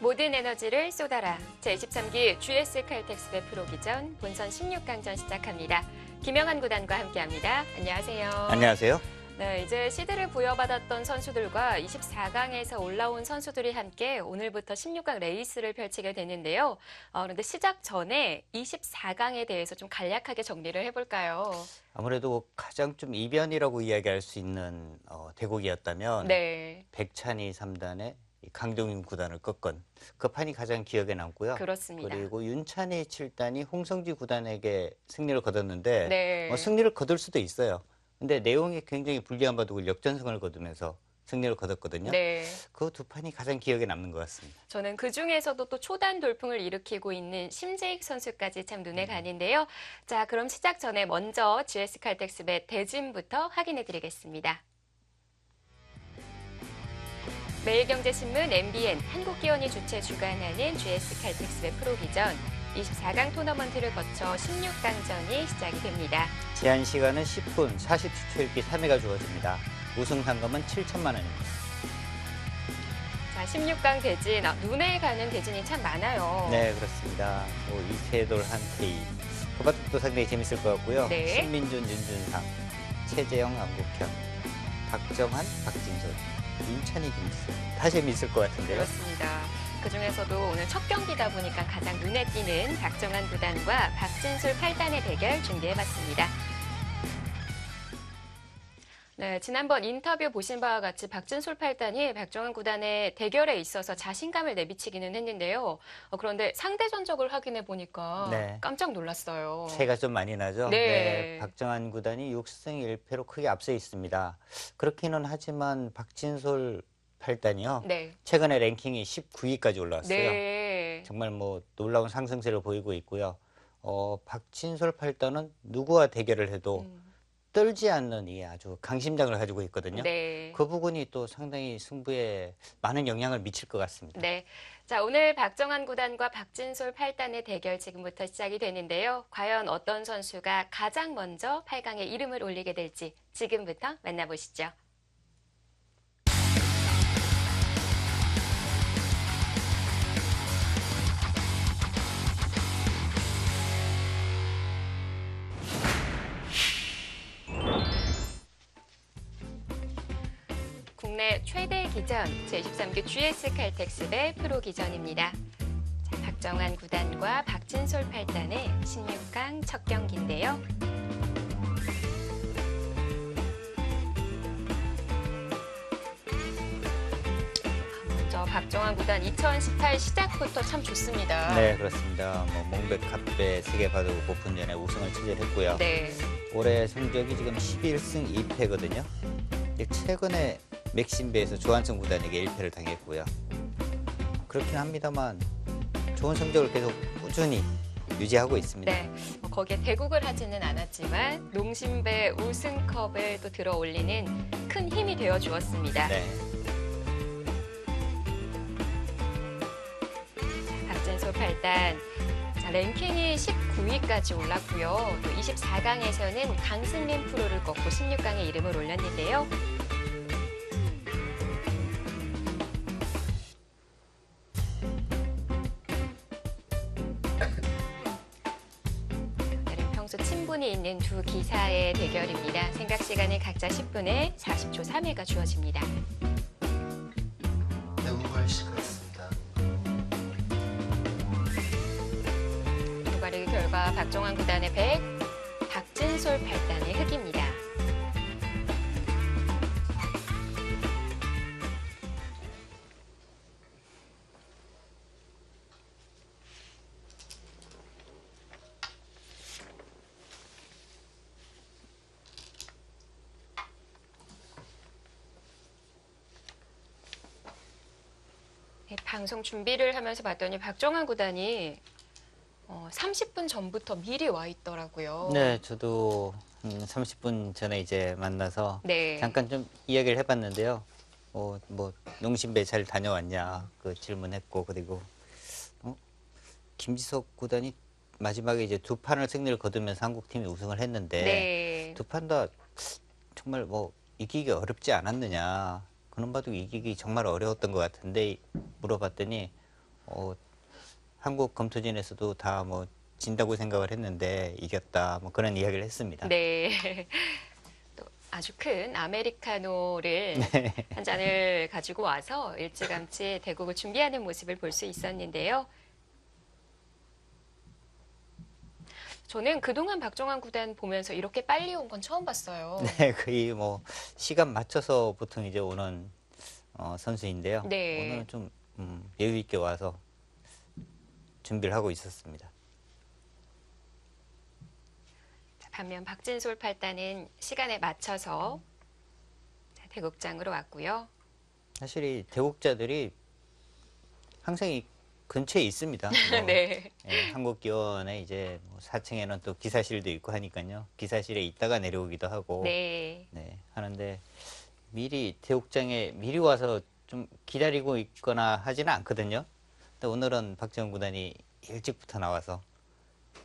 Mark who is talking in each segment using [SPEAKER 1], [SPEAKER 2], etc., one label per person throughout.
[SPEAKER 1] 모든 에너지를 쏟아라. 제23기 GS 칼텍스배 프로기전 본선 16강전 시작합니다. 김영한 구단과 함께합니다. 안녕하세요.
[SPEAKER 2] 안녕하세요.
[SPEAKER 1] 네, 이제 시드를 부여받았던 선수들과 24강에서 올라온 선수들이 함께 오늘부터 16강 레이스를 펼치게 되는데요. 그런데 시작 전에 24강에 대해서 좀 간략하게 정리를 해볼까요?
[SPEAKER 2] 아무래도 가장 좀 이변이라고 이야기할 수 있는 대국이었다면
[SPEAKER 1] 네.
[SPEAKER 2] 백찬희 3단의 강동윤 9단을 꺾은 그 판이 가장 기억에 남고요.
[SPEAKER 1] 그렇습니다.
[SPEAKER 2] 그리고 윤찬희 7단이 홍성지 9단에게 승리를 거뒀는데
[SPEAKER 1] 네.
[SPEAKER 2] 승리를 거둘 수도 있어요. 근데 내용이 굉장히 불리한 바둑을 역전승을 거두면서 승리를 거뒀거든요.
[SPEAKER 1] 네.
[SPEAKER 2] 그 두 판이 가장 기억에 남는 것 같습니다.
[SPEAKER 1] 저는 그중에서도 또 초단 돌풍을 일으키고 있는 심재익 선수까지 참 눈에 가는데요. 자, 그럼 시작 전에 먼저 GS 칼텍스배 대진부터 확인해 드리겠습니다. 매일경제신문, MBN, 한국기원이 주최 주관하는 GS 칼텍스배 프로기전 24강 토너먼트를 거쳐 16강전이 시작이 됩니다.
[SPEAKER 2] 제한 시간은 10분, 40초 읽기 3회가 주어집니다. 우승 상금은 7천만 원입니다.
[SPEAKER 1] 자, 16강 대진, 눈에 가는 대진이 참 많아요.
[SPEAKER 2] 네, 그렇습니다. 이세돌, 한태희. 그 바둑도 상당히 재밌을 것 같고요.
[SPEAKER 1] 네.
[SPEAKER 2] 신민준, 윤준상, 최재영, 안국현, 박정환, 박진솔, 윤찬희, 김지성. 다 재밌을 것 같은데요.
[SPEAKER 1] 그렇습니다. 그중에서도 오늘 첫 경기다 보니까 가장 눈에 띄는 박정환 9단과 박진솔 8단의 대결 준비해봤습니다. 네, 지난번 인터뷰 보신 바와 같이 박진솔 8단이 박정환 9단의 대결에 있어서 자신감을 내비치기는 했는데요. 그런데 상대 전적을 확인해 보니까
[SPEAKER 2] 네.
[SPEAKER 1] 깜짝 놀랐어요.
[SPEAKER 2] 차이가 좀 많이 나죠?
[SPEAKER 1] 네.
[SPEAKER 2] 박정환 9단이 6승 1패로 크게 앞서 있습니다. 그렇기는 하지만 박진솔 8단이요.
[SPEAKER 1] 네.
[SPEAKER 2] 최근에 랭킹이 19위까지 올라왔어요.
[SPEAKER 1] 네.
[SPEAKER 2] 정말 놀라운 상승세를 보이고 있고요. 박진솔 8단은 누구와 대결을 해도 떨지 않는 이 아주 강심장을 가지고 있거든요.
[SPEAKER 1] 네.
[SPEAKER 2] 그 부분이 또 상당히 승부에 많은 영향을 미칠 것 같습니다.
[SPEAKER 1] 네. 자, 오늘 박정환 9단과 박진솔 8단의 대결 지금부터 시작이 되는데요. 과연 어떤 선수가 가장 먼저 8강에 이름을 올리게 될지 지금부터 만나보시죠. 국내 최대 기전 제23기 GS 칼텍스배 프로기전입니다. 자, 박정환 9단과 박진솔 8단의 16강 첫 경기인데요. 먼저 박정환 9단 2018 시작부터 참 좋습니다.
[SPEAKER 2] 네, 그렇습니다. 몽백 갓배 세계 바둑 오픈전에 우승을 차지했고요.
[SPEAKER 1] 네.
[SPEAKER 2] 올해 성적이 지금 11승 2패거든요. 최근에 맥심배에서 조한성 9단에게 1패를 당했고요. 그렇긴 합니다만 좋은 성적을 계속 꾸준히 유지하고 있습니다.
[SPEAKER 1] 네, 거기에 대국을 하지는 않았지만 농심배 우승컵을 또 들어 올리는 큰 힘이 되어 주었습니다.
[SPEAKER 2] 네.
[SPEAKER 1] 박진솔 8단. 자, 랭킹이 19위까지 올랐고요. 또 24강에서는 강승민 프로를 꺾고 16강에 이름을 올렸는데요. 평소 친분이 있는 두 기사의 대결입니다. 생각 시간은 각자 10분에 40초 3회가 주어집니다.
[SPEAKER 3] 영광을 시작하겠습니다.
[SPEAKER 1] 도가르기 결과 박정환 9단의 100, 박진솔 8단의 흑입니다. 네, 방송 준비를 하면서 봤더니 박정환 9단이 30분 전부터 미리 와 있더라고요.
[SPEAKER 2] 네, 저도 30분 전에 이제 만나서
[SPEAKER 1] 네.
[SPEAKER 2] 잠깐 좀 이야기를 해봤는데요. 농심배 잘 다녀왔냐 그 질문했고, 그리고 김지석 9단이 마지막에 이제 두 판을 승리를 거두면서 한국팀이 우승을 했는데
[SPEAKER 1] 네.
[SPEAKER 2] 두 판 다 정말 이기기 어렵지 않았느냐, 그런 바둑 이기기 정말 어려웠던 것 같은데 물어봤더니 한국 검토진에서도 다 뭐 진다고 생각을 했는데 이겼다 뭐 그런 이야기를 했습니다.
[SPEAKER 1] 네. 또 아주 큰 아메리카노를 한 잔을 가지고 와서 일찌감치 대국을 준비하는 모습을 볼 수 있었는데요. 저는 그동안 박정환 구단 보면서 이렇게 빨리 온 건 처음 봤어요.
[SPEAKER 2] 네, 거의 뭐 시간 맞춰서 보통 이제 오는 선수인데요.
[SPEAKER 1] 네.
[SPEAKER 2] 오늘은 좀 여유 있게 와서 준비를 하고 있었습니다.
[SPEAKER 1] 반면 박진솔 팔단은 시간에 맞춰서 대국장으로 왔고요.
[SPEAKER 2] 사실 이 대국자들이 항상 이 근처에 있습니다. 뭐,
[SPEAKER 1] 네.
[SPEAKER 2] 예, 한국기원에 이제 뭐 4층에는 또 기사실도 있고 하니까요. 기사실에 있다가 내려오기도 하고
[SPEAKER 1] 네.
[SPEAKER 2] 네, 하는데 미리 대국장에 미리 와서 좀 기다리고 있거나 하지는 않거든요. 근데 오늘은 박정훈 구단이 일찍부터 나와서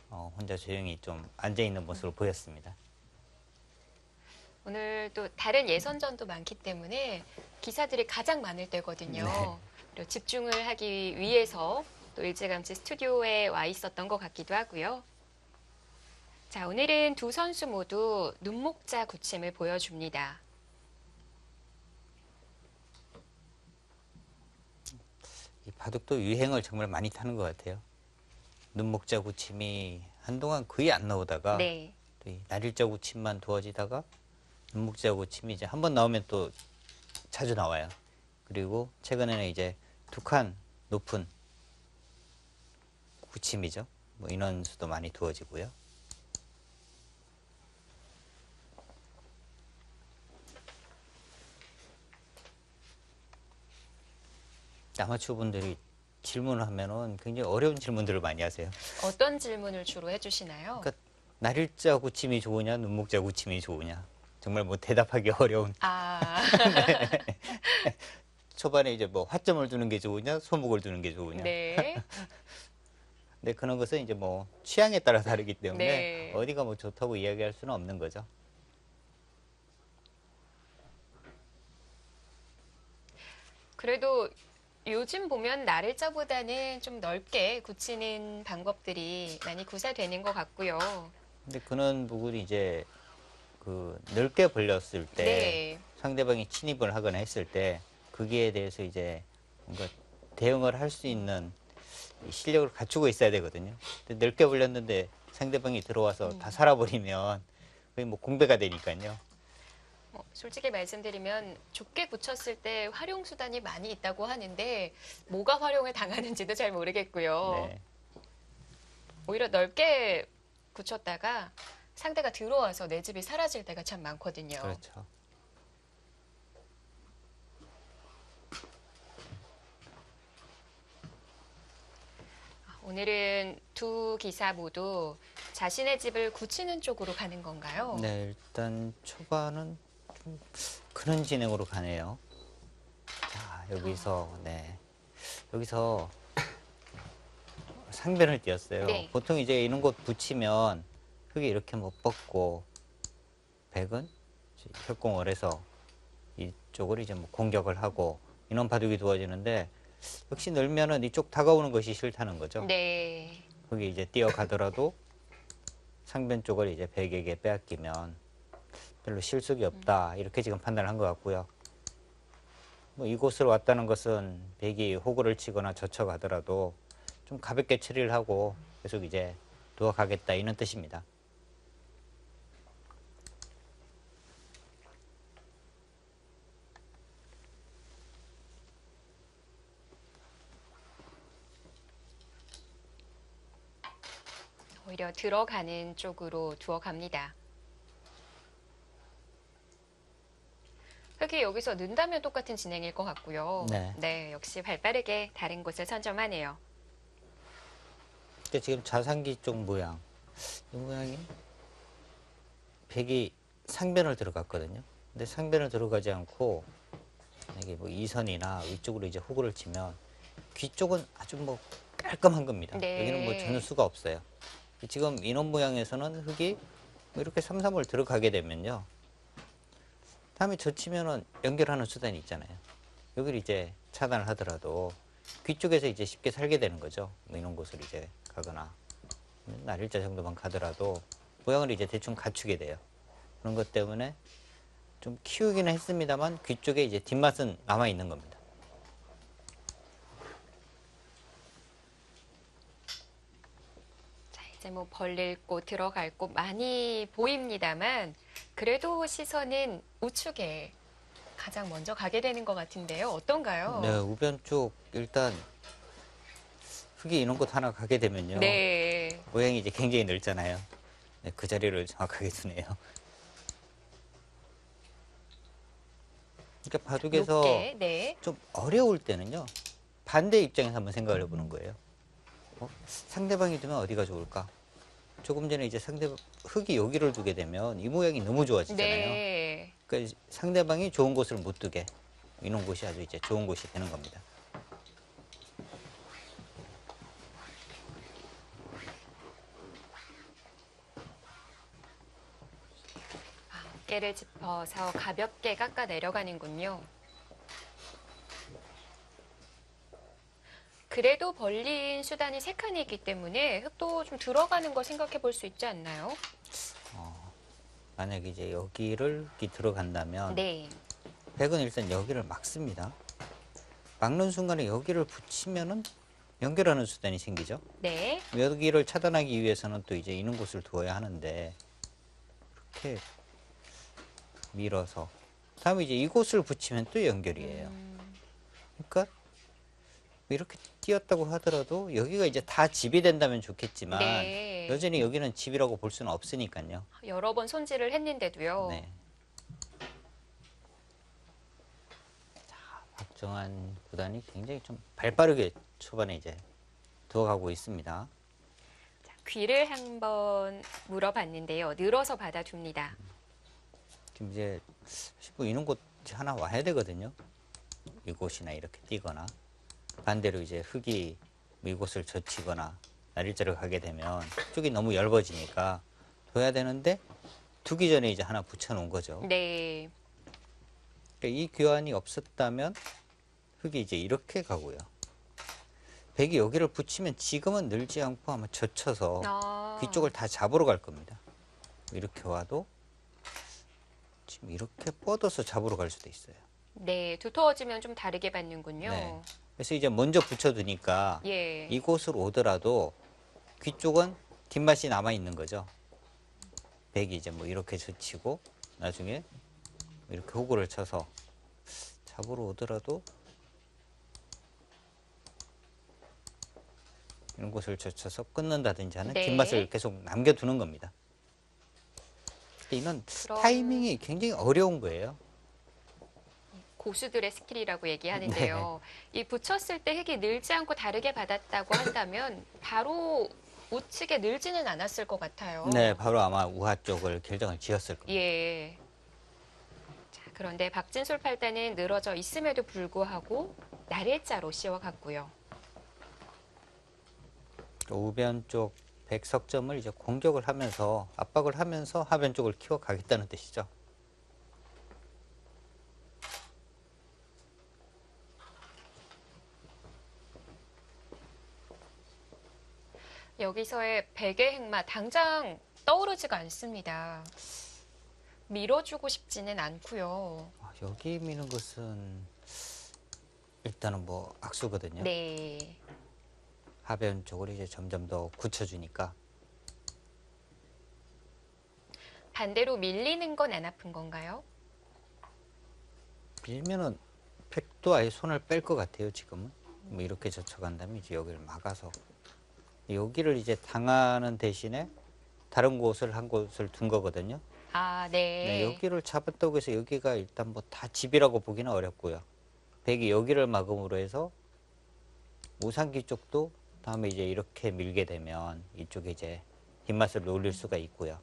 [SPEAKER 2] 혼자 조용히 좀 앉아 있는 모습을 보였습니다.
[SPEAKER 1] 오늘 또 다른 예선전도 많기 때문에 기사들이 가장 많을 때거든요.
[SPEAKER 2] 네.
[SPEAKER 1] 그리고 집중을 하기 위해서 또 일찌감치 스튜디오에 와 있었던 것 같기도 하고요. 자, 오늘은 두 선수 모두 눈목자 굳힘을 보여줍니다.
[SPEAKER 2] 이 바둑도 유행을 정말 많이 타는 것 같아요. 눈목자 구침이 한동안 거의 안 나오다가
[SPEAKER 1] 네.
[SPEAKER 2] 또 이 날일자 구침만 두어지다가 눈목자 구침이 이제 한번 나오면 또 자주 나와요. 그리고 최근에는 이제 두 칸 높은 구침이죠. 뭐 인원수도 많이 두어지고요. 아마추어 분들이 질문을 하면은 굉장히 어려운 질문들을 많이 하세요.
[SPEAKER 1] 어떤 질문을 주로 해주시나요?
[SPEAKER 2] 그러니까 날일자 구침이 좋으냐, 눈목자 구침이 좋으냐. 정말 뭐 대답하기 어려운.
[SPEAKER 1] 아,
[SPEAKER 2] 초반에 이제 뭐 화점을 두는 게 좋으냐, 소목을 두는 게 좋으냐.
[SPEAKER 1] 네.
[SPEAKER 2] 근데 그런 것은 이제 뭐 취향에 따라 다르기 때문에
[SPEAKER 1] 네.
[SPEAKER 2] 어디가 뭐 좋다고 이야기할 수는 없는 거죠.
[SPEAKER 1] 그래도 요즘 보면 날일자보다는 좀 넓게 굳히는 방법들이 많이 구사되는 것 같고요.
[SPEAKER 2] 근데 그런 부분이 이제 그 넓게 벌렸을 때
[SPEAKER 1] 네.
[SPEAKER 2] 상대방이 침입을 하거나 했을 때 거기에 대해서 이제 뭔가 대응을 할 수 있는 이 실력을 갖추고 있어야 되거든요. 근데 넓게 벌렸는데 상대방이 들어와서 다 살아버리면 거의 뭐 공배가 되니까요.
[SPEAKER 1] 솔직히 말씀드리면 좁게 굳혔을 때 활용 수단이 많이 있다고 하는데 뭐가 활용을 당하는지도 잘 모르겠고요.
[SPEAKER 2] 네.
[SPEAKER 1] 오히려 넓게 굳혔다가 상대가 들어와서 내 집이 사라질 때가 참 많거든요.
[SPEAKER 2] 그렇죠.
[SPEAKER 1] 오늘은 두 기사 모두 자신의 집을 굳히는 쪽으로 가는 건가요?
[SPEAKER 2] 네, 일단 초반은 좀 그런 진행으로 가네요. 자, 여기서 네. 여기서 상변을 띄었어요.
[SPEAKER 1] 네.
[SPEAKER 2] 보통 이제 이런 곳 붙이면 흙이 이렇게 못 뻗고 백은 협공을해서 이쪽으로 이제 뭐 공격을 하고 인원 바둑이 두어지는데 역시 늘면은 이쪽 다가오는 것이 싫다는 거죠.
[SPEAKER 1] 네.
[SPEAKER 2] 거기 이제 뛰어가더라도 상변 쪽을 이제 백에게 빼앗기면 별로 실속이 없다 이렇게 지금 판단을 한 것 같고요. 뭐 이곳으로 왔다는 것은 백이 호구를 치거나 젖혀가더라도 좀 가볍게 처리를 하고 계속 이제 두어가겠다 이런 뜻입니다.
[SPEAKER 1] 오히려 들어가는 쪽으로 두어 갑니다. 흙이 여기서 는다면 똑같은 진행일 것 같고요.
[SPEAKER 2] 네.
[SPEAKER 1] 역시 발빠르게 다른 곳을 선점하네요.
[SPEAKER 2] 근데 지금 자상기 쪽 모양, 이 모양이 백이 상변을 들어갔거든요. 근데 상변을 들어가지 않고 만약에 뭐 이선이나 위쪽으로 이제 호구를 치면 귀 쪽은 아주 뭐 깔끔한 겁니다.
[SPEAKER 1] 네.
[SPEAKER 2] 여기는 뭐 전혀 수가 없어요. 지금 인원 모양에서는 흙이 뭐 이렇게 3-3을 들어가게 되면요. 다음에 젖히면은 연결하는 수단이 있잖아요. 여기를 이제 차단을 하더라도 귀 쪽에서 이제 쉽게 살게 되는 거죠. 뭐 이런 곳을 이제 가거나 날일자 정도만 가더라도 모양을 이제 대충 갖추게 돼요. 그런 것 때문에 좀 키우기는 했습니다만 귀 쪽에 이제 뒷맛은 남아 있는 겁니다.
[SPEAKER 1] 자, 이제 뭐 벌릴 곳, 들어갈 곳 많이 보입니다만 그래도 시선은 우측에 가장 먼저 가게 되는 것 같은데요. 어떤가요?
[SPEAKER 2] 네, 우변 쪽 일단 흙이 이런 곳 하나 가게 되면요.
[SPEAKER 1] 네.
[SPEAKER 2] 모양이 이제 굉장히 넓잖아요. 네, 그 자리를 정확하게 두네요. 그러니까 바둑에서
[SPEAKER 1] 높게, 네.
[SPEAKER 2] 좀 어려울 때는요. 반대 입장에서 한번 생각을 해보는 거예요. 상대방이 두면 어디가 좋을까? 조금 전에 이제 흙이 여기를 두게 되면 이 모양이 너무 좋아지잖아요.
[SPEAKER 1] 네.
[SPEAKER 2] 그러니까 상대방이 좋은 곳을 못 두게 이런 곳이 아주 이제 좋은 곳이 되는 겁니다.
[SPEAKER 1] 어깨를 짚어서 가볍게 깎아 내려가는군요. 그래도 벌린 수단이 세 칸이 있기 때문에 흙도 좀 들어가는 거 생각해 볼 수 있지 않나요?
[SPEAKER 2] 만약에 이제 여기를 이렇게 들어간다면
[SPEAKER 1] 네.
[SPEAKER 2] 백은 일단 여기를 막습니다. 막는 순간에 여기를 붙이면은 연결하는 수단이 생기죠.
[SPEAKER 1] 네.
[SPEAKER 2] 여기를 차단하기 위해서는 또 이제 이런 곳을 두어야 하는데 이렇게 밀어서 다음에 이제 이곳을 붙이면 또 연결이에요. 그러니까 이렇게 띄었다고 하더라도 여기가 이제 다 집이 된다면 좋겠지만
[SPEAKER 1] 네.
[SPEAKER 2] 여전히 여기는 집이라고 볼 수는 없으니까요.
[SPEAKER 1] 여러 번 손질을 했는데도요.
[SPEAKER 2] 네. 자, 박정환 구단이 굉장히 좀 발빠르게 초반에 이제 두어가고 있습니다.
[SPEAKER 1] 자, 귀를 한번 물어봤는데요. 늘어서 받아둡니다.
[SPEAKER 2] 지금 이제 뭐 이런 곳 하나 와야 되거든요. 이곳이나 이렇게 띄거나 반대로 이제 흙이 뭐 이곳을 젖히거나 날일자로 가게 되면 쪽이 너무 얇아지니까 둬야 되는데 두기 전에 이제 하나 붙여놓은 거죠.
[SPEAKER 1] 네.
[SPEAKER 2] 그러니까 이 교환이 없었다면 흙이 이제 이렇게 가고요. 백이 여기를 붙이면 지금은 늘지 않고 아마 젖혀서
[SPEAKER 1] 아.
[SPEAKER 2] 귀 쪽을 다 잡으러 갈 겁니다. 이렇게 와도 지금 이렇게 뻗어서 잡으러 갈 수도 있어요.
[SPEAKER 1] 네. 두터워지면 좀 다르게 받는군요.
[SPEAKER 2] 네. 그래서 이제 먼저 붙여두니까
[SPEAKER 1] 예.
[SPEAKER 2] 이곳으로 오더라도 귀 쪽은 뒷맛이 남아 있는 거죠. 백이 이제 뭐 이렇게 젖히고 나중에 이렇게 호구를 쳐서 잡으러 오더라도 이런 곳을 젖혀서 끊는다든지 하는
[SPEAKER 1] 네.
[SPEAKER 2] 뒷맛을 계속 남겨두는 겁니다. 이런
[SPEAKER 1] 그럼-
[SPEAKER 2] 타이밍이 굉장히 어려운 거예요.
[SPEAKER 1] 고수들의 스킬이라고 얘기하는데요. 이 붙였을 때 흙이 늘지 않고 다르게 받았다고 한다면 바로 우측에 늘지는 않았을 것 같아요.
[SPEAKER 2] 네, 바로 아마 우하 쪽을 결정을 지었을 겁니다.
[SPEAKER 1] 예. 자, 그런데 박진솔 팔단은 늘어져 있음에도 불구하고 날일자로 씌워갔고요.
[SPEAKER 2] 우변 쪽 백석점을 이제 공격을 하면서 압박을 하면서 하변 쪽을 키워가겠다는 뜻이죠.
[SPEAKER 1] 여기서의 백의 행마 당장 떠오르지가 않습니다. 밀어주고 싶지는 않고요.
[SPEAKER 2] 여기 미는 것은 일단은 뭐 악수거든요.
[SPEAKER 1] 네.
[SPEAKER 2] 하변 쪽을 이제 점점 더 굳혀주니까.
[SPEAKER 1] 반대로 밀리는 건 안 아픈 건가요?
[SPEAKER 2] 밀면은 백도 아예 손을 뺄 것 같아요, 지금은. 뭐 이렇게 젖혀간 다음에 이제 여기를 막아서. 여기를 이제 당하는 대신에 다른 곳을 한 곳을 둔 거거든요.
[SPEAKER 1] 아, 네.
[SPEAKER 2] 네, 여기를 잡았다고 해서 여기가 일단 뭐 다 집이라고 보기는 어렵고요. 백이 여기를 막음으로 해서 우상기 쪽도 다음에 이제 이렇게 밀게 되면 이쪽에 이제 뒷맛을 놀릴 수가 있고요.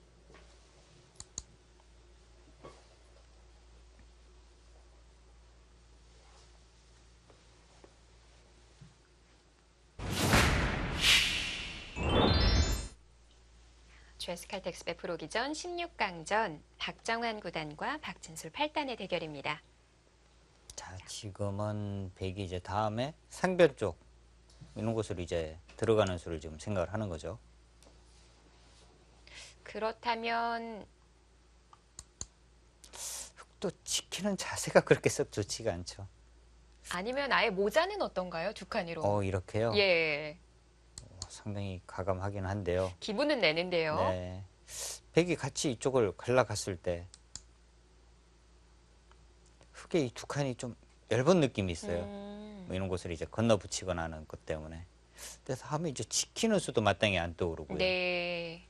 [SPEAKER 1] GS 칼텍스배 프로기전 16강전 박정환 구단과 박진술 8단의 대결입니다.
[SPEAKER 2] 자, 지금은 백이 이제 다음에 상변 쪽 이런 곳으로 이제 들어가는 수를 지금 생각을 하는 거죠.
[SPEAKER 1] 그렇다면
[SPEAKER 2] 또 지키는 자세가 그렇게 썩 좋지가 않죠.
[SPEAKER 1] 아니면 아예 모자는 어떤가요? 두 칸으로.
[SPEAKER 2] 이렇게요?
[SPEAKER 1] 예.
[SPEAKER 2] 상당히 가감하긴 한데요.
[SPEAKER 1] 기분은 내는데요.
[SPEAKER 2] 네. 백이 같이 이쪽을 갈라갔을 때 흙에 이 두 칸이 좀 얇은 느낌이 있어요. 뭐 이런 곳을 이제 건너 붙이거나 하는 것 때문에. 그래서 하면 이제 지키는 수도 마땅히 안 떠오르고요.
[SPEAKER 1] 네.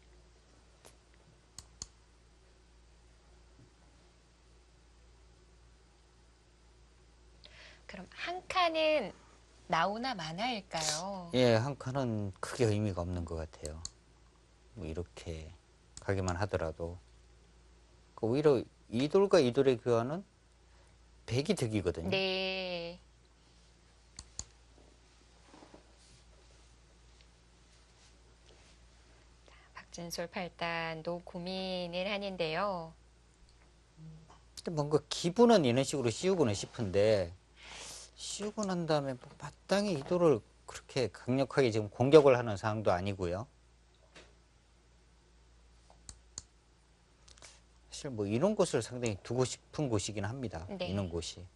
[SPEAKER 1] 그럼 한 칸은 나오나 마나일까요?
[SPEAKER 2] 예, 한 칸은 크게 의미가 없는 것 같아요. 뭐 이렇게 가기만 하더라도. 오히려 이 돌과 이 돌의 교환은 백이 득이거든요.
[SPEAKER 1] 네. 박진솔 팔단도 고민을 하는데요.
[SPEAKER 2] 근데 뭔가 기분은 이런 식으로 씌우고는 싶은데 씌우고 난 다음에 뭐 마땅히 이 돌을 그렇게 강력하게 지금 공격을 하는 상황도 아니고요. 사실 뭐 이런 곳을 상당히 두고 싶은 곳이긴 합니다.
[SPEAKER 1] 네.
[SPEAKER 2] 이런 곳이.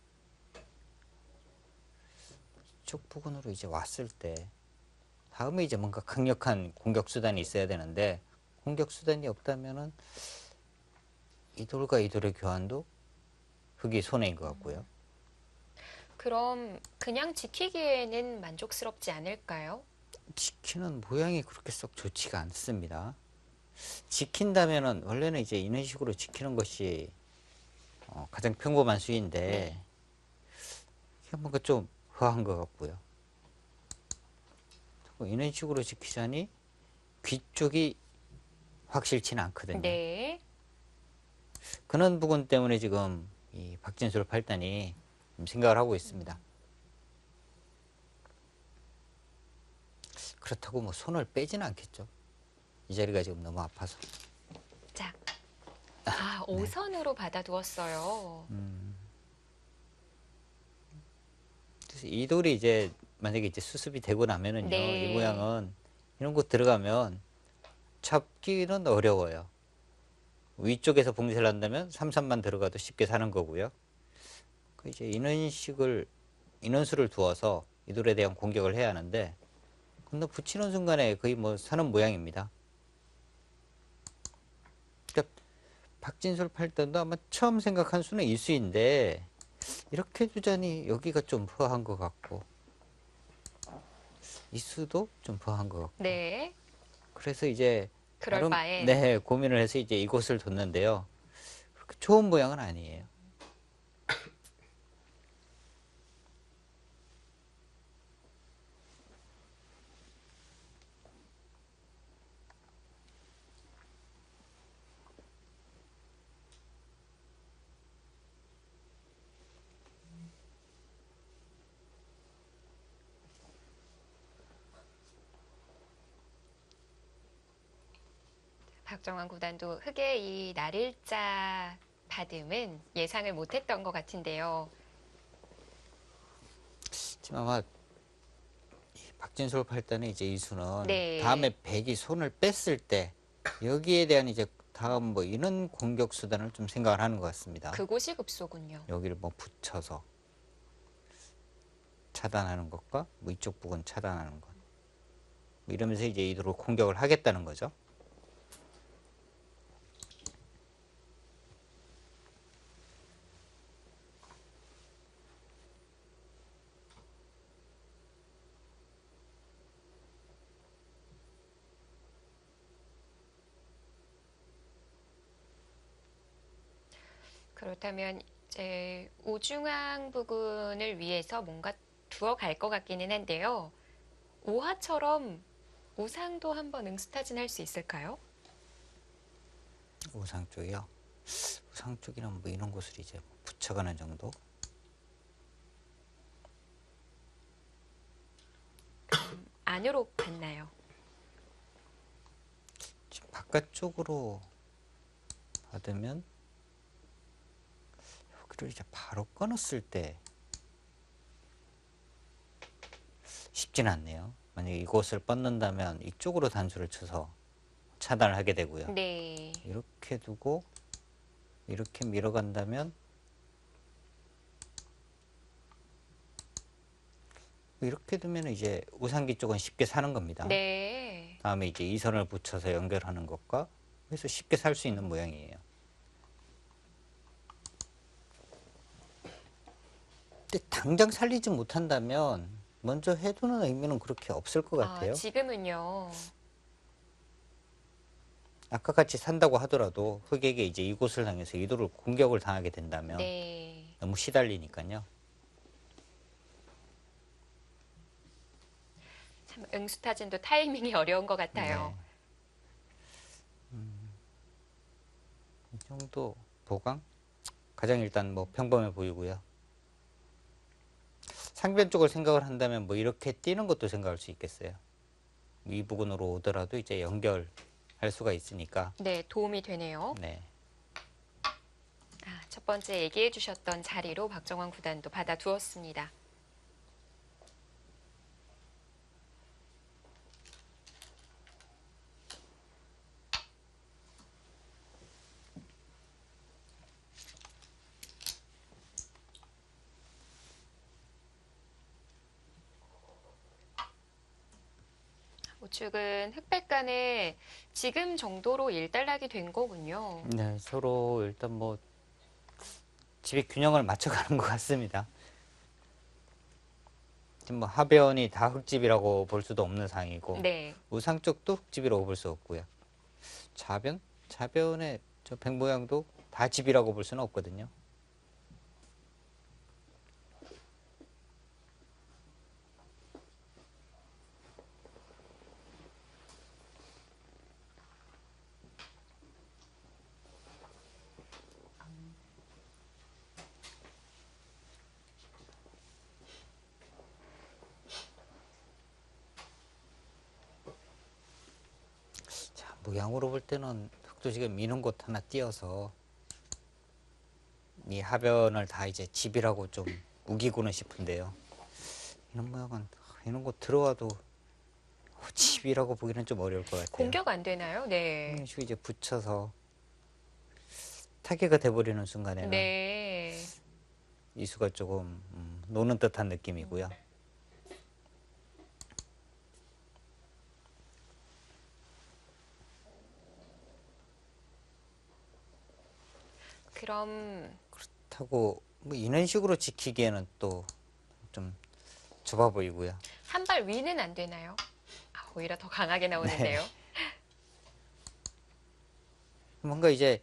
[SPEAKER 2] 이쪽 부근으로 이제 왔을 때 다음에 이제 뭔가 강력한 공격 수단이 있어야 되는데 공격 수단이 없다면은 이 돌과 이 돌의 교환도 흙이 손해인 것 같고요.
[SPEAKER 1] 그럼 그냥 지키기에는 만족스럽지 않을까요?
[SPEAKER 2] 지키는 모양이 그렇게 썩 좋지가 않습니다. 지킨다면은 원래는 이제 이런 식으로 지키는 것이 가장 평범한 수인데
[SPEAKER 1] 네.
[SPEAKER 2] 이게 뭔가 좀 허한 것 같고요. 이런 식으로 지키자니 귀 쪽이 확실치는 않거든요.
[SPEAKER 1] 네.
[SPEAKER 2] 그런 부분 때문에 지금 이 박진솔 팔단이 생각을 하고 있습니다. 그렇다고 뭐 손을 빼지는 않겠죠. 이 자리가 지금 너무 아파서.
[SPEAKER 1] 자. 아, 5선으로 받아두었어요.
[SPEAKER 2] 그래서 이 돌이 이제 만약에 이제 수습이 되고 나면은요,
[SPEAKER 1] 네.
[SPEAKER 2] 이 모양은 이런 곳 들어가면 잡기는 어려워요. 위쪽에서 봉쇄를 한다면 3선만 들어가도 쉽게 사는 거고요. 이제 인원수를 두어서 이 돌에 대한 공격을 해야 하는데 건너 붙이는 순간에 거의 뭐 사는 모양입니다. 그러니까 박진솔 팔단도 아마 처음 생각한 수는 이 수인데 이렇게 두자니 여기가 좀 허한 것 같고 이 수도 좀 허한 것 같고
[SPEAKER 1] 네.
[SPEAKER 2] 그래서 이제
[SPEAKER 1] 그럴 바엔.
[SPEAKER 2] 네, 고민을 해서 이제 이곳을 뒀는데요. 그렇게 좋은 모양은 아니에요.
[SPEAKER 1] 박정환 구단도 흙의 이 날일자 받음은 예상을 못했던 것 같은데요.
[SPEAKER 2] 지금 아마 이 박진솔 팔단의 이제 이 수는
[SPEAKER 1] 네.
[SPEAKER 2] 다음에 백이 손을 뺐을 때 여기에 대한 이제 다음 뭐 이런 공격 수단을 좀 생각을 하는 것 같습니다.
[SPEAKER 1] 그곳이 급소군요.
[SPEAKER 2] 여기를 뭐 붙여서 차단하는 것과 뭐 이쪽 부분 차단하는 것. 뭐 이러면서 이제 이도로 공격을 하겠다는 거죠.
[SPEAKER 1] 그렇다면 이제 우중앙 부근을 위해서 뭔가 두어 갈 것 같기는 한데요. 오하처럼 우상도 한번 응스타진 할 수 있을까요?
[SPEAKER 2] 우상 쪽이요. 우상 쪽이랑 뭐 이런 곳을 이제 붙여가는 정도.
[SPEAKER 1] 안으로 갔나요?
[SPEAKER 2] 지금 바깥쪽으로 받으면 여기를 이제 바로 끊었을 때 쉽지는 않네요. 만약에 이곳을 뻗는다면 이쪽으로 단수를 쳐서 차단을 하게 되고요.
[SPEAKER 1] 네.
[SPEAKER 2] 이렇게 두고 이렇게 밀어간다면 이렇게 두면 이제 우상기 쪽은 쉽게 사는 겁니다.
[SPEAKER 1] 네.
[SPEAKER 2] 다음에 이제 이 선을 붙여서 연결하는 것과 그래서 쉽게 살 수 있는 모양이에요. 근데 당장 살리지 못한다면 먼저 해두는 의미는 그렇게 없을 것 같아요.
[SPEAKER 1] 지금은요.
[SPEAKER 2] 아까 같이 산다고 하더라도 흑에게 이제 이곳을 향해서 이도를 공격을 당하게 된다면
[SPEAKER 1] 네.
[SPEAKER 2] 너무 시달리니까요.
[SPEAKER 1] 참 응수타진도 타이밍이 어려운 것 같아요.
[SPEAKER 2] 네. 이 정도 보강? 가장 일단 뭐 평범해 보이고요. 상변 쪽을 생각을 한다면 뭐 이렇게 뛰는 것도 생각할 수 있겠어요. 이 부근으로 오더라도 이제 연결할 수가 있으니까.
[SPEAKER 1] 네, 도움이 되네요.
[SPEAKER 2] 네.
[SPEAKER 1] 첫 번째 얘기해 주셨던 자리로 박정환 구단도 받아두었습니다. 우측은 흑백간에 지금 정도로 일단락이 된 거군요.
[SPEAKER 2] 네, 서로 일단 뭐 집의 균형을 맞춰가는 것 같습니다. 지금 뭐 하변이 다 흙집이라고 볼 수도 없는 상황이고
[SPEAKER 1] 네.
[SPEAKER 2] 우상 쪽도 흙집이라고 볼 수 없고요. 좌변? 좌변의 저 백 모양도 다 집이라고 볼 수는 없거든요. 자, 모양으로 볼 때는 흙도 지금 미는 곳 하나 띄어서 이 하변을 다 이제 집이라고 좀 우기고는 싶은데요. 이런 모양은 이런 곳 들어와도 집이라고 보기는 좀 어려울 것 같아요.
[SPEAKER 1] 공격 안 되나요? 네.
[SPEAKER 2] 이런 식으로 이제 붙여서 타개가 돼버리는 순간에는
[SPEAKER 1] 네.
[SPEAKER 2] 이수가 조금 노는 듯한 느낌이고요.
[SPEAKER 1] 그럼
[SPEAKER 2] 타고 뭐 이런 식으로 지키기에는 또 좀 좁아 보이고요.
[SPEAKER 1] 한 발 위는 안 되나요? 오히려 더 강하게 나오는데요.
[SPEAKER 2] 뭔가 이제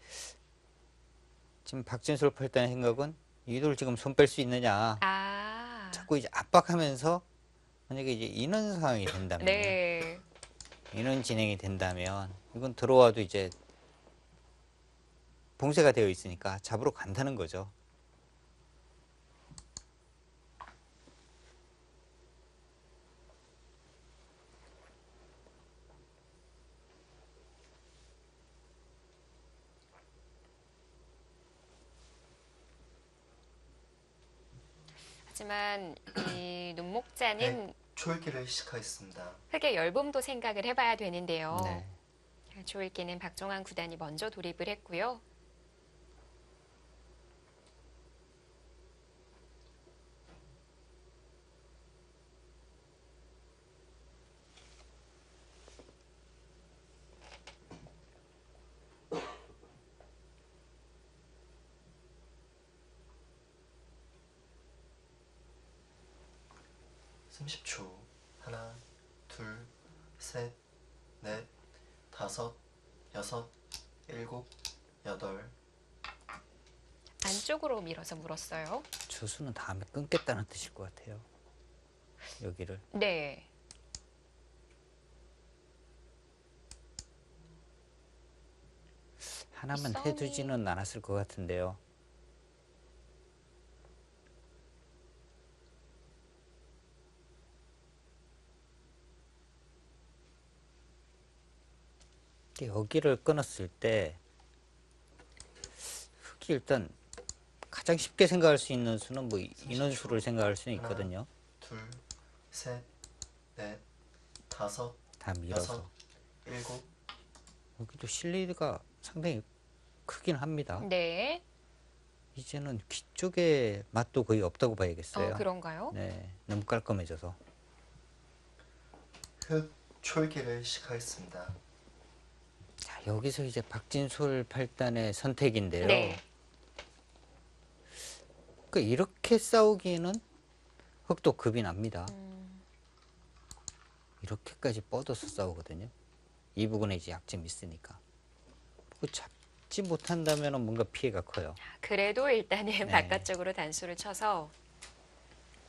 [SPEAKER 2] 지금 박진수를 펼 때는 생각은 이도를 지금 손 뺄 수 있느냐. 자꾸 이제 압박하면서 만약에 이제 이런 상황이 된다면,
[SPEAKER 1] 네.
[SPEAKER 2] 이런 진행이 된다면 이건 들어와도 이제 봉쇄가 되어 있으니까 잡으러 간다는 거죠.
[SPEAKER 1] 하지만 이 눈목자는
[SPEAKER 3] 초읽기를 시작하겠습니다.
[SPEAKER 1] 흙의 열봄도 생각을 해봐야 되는데요.
[SPEAKER 2] 네.
[SPEAKER 1] 조일기는 박정환 구단이 먼저 돌입을 했고요.
[SPEAKER 3] 삼십 초. 하나, 둘, 셋, 넷, 다섯, 여섯, 일곱, 여덟.
[SPEAKER 1] 안쪽으로 밀어서 물었어요.
[SPEAKER 2] 주수는 다음에 끊겠다는 뜻일 것 같아요. 여기를.
[SPEAKER 1] 네.
[SPEAKER 2] 하나만
[SPEAKER 1] 이
[SPEAKER 2] 해두지는 않았을 것 같은데요. 여기를 끊었을 때 흙이 일단 가장 쉽게 생각할 수 있는 수는 뭐 인원수를 생각할 수는 있거든요.
[SPEAKER 3] 둘, 셋, 넷, 다섯,
[SPEAKER 2] 다 밀어서.
[SPEAKER 3] 여섯, 일곱.
[SPEAKER 2] 여기도 실리가 상당히 크긴 합니다.
[SPEAKER 1] 네.
[SPEAKER 2] 이제는 귀 쪽에 맛도 거의 없다고 봐야겠어요.
[SPEAKER 1] 그런가요?
[SPEAKER 2] 네, 너무 깔끔해져서.
[SPEAKER 3] 흑, 촐기를 시작하겠습니다.
[SPEAKER 2] 자, 여기서 이제 박진솔 8단의 선택인데요.
[SPEAKER 1] 네.
[SPEAKER 2] 그러니까 이렇게 싸우기에는 흑도 겁이 납니다. 이렇게까지 뻗어서 싸우거든요. 이 부분에 이제 약점이 있으니까. 그 잡지 못한다면 뭔가 피해가 커요.
[SPEAKER 1] 그래도 일단은
[SPEAKER 2] 네.
[SPEAKER 1] 바깥쪽으로 단수를 쳐서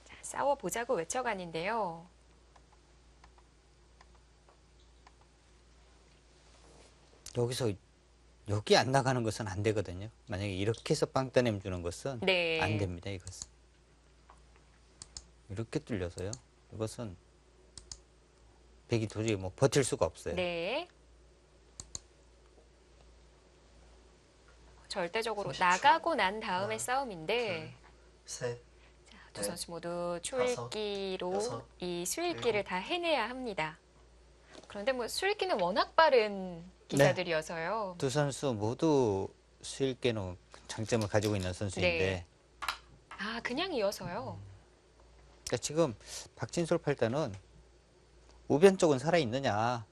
[SPEAKER 1] 자, 싸워보자고 외쳐가는데요.
[SPEAKER 2] 여기서 여기 안 나가는 것은 안 되거든요. 만약에 이렇게 해서 빵따냄 주는 것은
[SPEAKER 1] 네.
[SPEAKER 2] 안 됩니다. 이것은 이렇게 뚫려서요. 이것은 백이 도저히 뭐 버틸 수가 없어요.
[SPEAKER 1] 네. 절대적으로
[SPEAKER 3] 30초.
[SPEAKER 1] 나가고 난 다음의
[SPEAKER 3] 하나,
[SPEAKER 1] 싸움인데
[SPEAKER 3] 셋,
[SPEAKER 1] 두
[SPEAKER 3] 넷,
[SPEAKER 1] 선수 모두
[SPEAKER 3] 다섯,
[SPEAKER 1] 초읽기로
[SPEAKER 3] 여섯,
[SPEAKER 1] 이 수읽기를
[SPEAKER 3] 일곱.
[SPEAKER 1] 다 해내야 합니다. 그런데 뭐 수읽기는 워낙 빠른 기사들이어서요.
[SPEAKER 2] 두 선수 모두 수일계는 장점을 가지고 있는 선수인데
[SPEAKER 1] 네. 아, 그냥 이어서요.
[SPEAKER 2] 그러니까 지금 박진솔 8단은 우변 쪽은 살아있느냐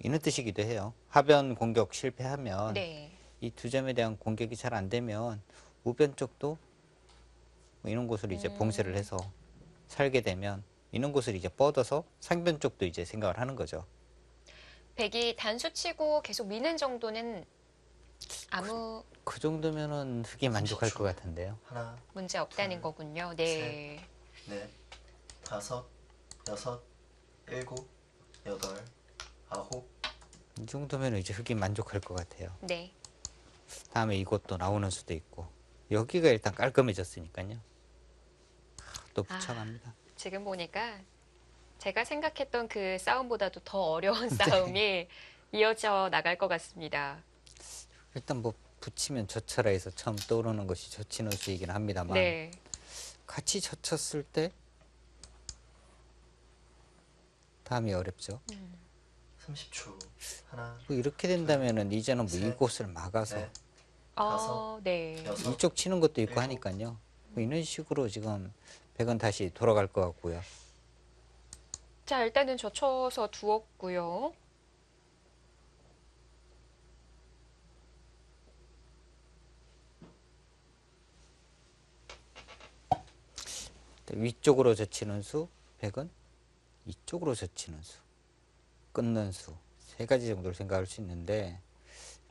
[SPEAKER 2] 이런 뜻이기도 해요. 하변 공격 실패하면
[SPEAKER 1] 네.
[SPEAKER 2] 이 두 점에 대한 공격이 잘 안 되면 우변 쪽도 뭐 이런 곳을 이제 봉쇄를 해서 살게 되면 이런 곳을 이제 뻗어서 상변 쪽도 이제 생각을 하는 거죠.
[SPEAKER 1] 백이 단수 치고 계속 미는 정도는 아무
[SPEAKER 2] 그 정도면은 흑이 만족할 것 같은데요.
[SPEAKER 3] 하나,
[SPEAKER 1] 문제 없다는
[SPEAKER 3] 둘,
[SPEAKER 1] 거군요. 네.
[SPEAKER 3] 넷, 다섯, 여섯, 일곱, 여덟, 아홉.
[SPEAKER 2] 이 정도면 이제 흑이 만족할 것 같아요.
[SPEAKER 1] 네.
[SPEAKER 2] 다음에 이것도 나오는 수도 있고 여기가 일단 깔끔해졌으니까요. 또 붙여갑니다.
[SPEAKER 1] 지금 보니까 제가 생각했던 그 싸움보다도 더 어려운 싸움이 이어져 나갈 것 같습니다.
[SPEAKER 2] 일단 뭐 붙이면 젖혀라에서 처음 떠오르는 것이 젖히는 수이긴 합니다만
[SPEAKER 1] 네.
[SPEAKER 2] 같이 젖혔을 때 다음이 어렵죠.
[SPEAKER 3] 30초. 하나,
[SPEAKER 2] 뭐 이렇게 된다면은 이제는 뭐
[SPEAKER 3] 셋,
[SPEAKER 2] 이곳을 막아서
[SPEAKER 3] 넷, 다섯,
[SPEAKER 1] 네.
[SPEAKER 3] 여섯,
[SPEAKER 2] 이쪽 치는 것도 있고
[SPEAKER 3] 일곱.
[SPEAKER 2] 하니까요. 뭐 이런 식으로 지금 백은 다시 돌아갈 것 같고요.
[SPEAKER 1] 자, 일단은 젖혀서 두었고요.
[SPEAKER 2] 위쪽으로 젖히는 수, 백은 이쪽으로 젖히는 수, 끊는 수. 세 가지 정도를 생각할 수 있는데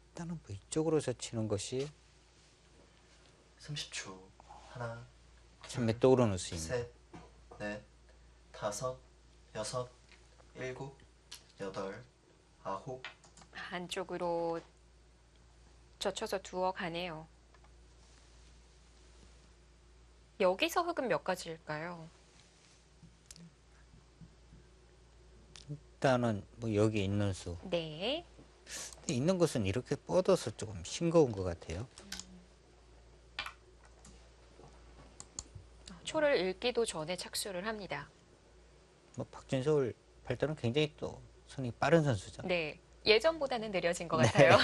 [SPEAKER 2] 일단은 뭐 이쪽으로 젖히는 것이
[SPEAKER 3] 30초. 하나,
[SPEAKER 2] 처음에 떠오르는 수입니다.
[SPEAKER 3] 셋, 넷, 다섯, 여섯, 일곱, 여덟, 아홉.
[SPEAKER 1] 안쪽으로 젖혀서 두어가네요. 여기서 흑은 몇 가지일까요?
[SPEAKER 2] 일단은 뭐 여기 있는 수.
[SPEAKER 1] 네.
[SPEAKER 2] 근데 있는 것은 이렇게 뻗어서 조금 싱거운 것 같아요.
[SPEAKER 1] 초를 읽기도 전에 착수를 합니다.
[SPEAKER 2] 뭐 박진솔 8단은 굉장히 또 손이 빠른 선수죠.
[SPEAKER 1] 네. 예전보다는 느려진 것
[SPEAKER 2] 네.
[SPEAKER 1] 같아요.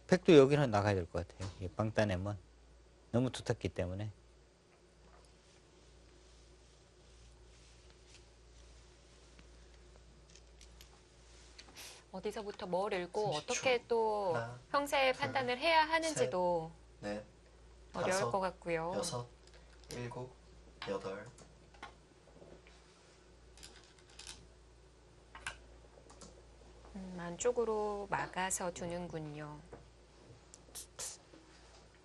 [SPEAKER 2] 백도 여기는 나가야 될 것 같아요. 이 빵따냄은 너무 두텁기 때문에.
[SPEAKER 1] 어디서부터 뭘 읽고
[SPEAKER 3] 30초.
[SPEAKER 1] 어떻게 또
[SPEAKER 3] 하나,
[SPEAKER 1] 형세의
[SPEAKER 3] 둘,
[SPEAKER 1] 판단을 해야 하는지도
[SPEAKER 3] 넷,
[SPEAKER 1] 어려울
[SPEAKER 3] 다섯,
[SPEAKER 1] 것 같고요.
[SPEAKER 3] 여섯, 일곱, 여덟.
[SPEAKER 1] 안쪽으로 막아서 두는군요.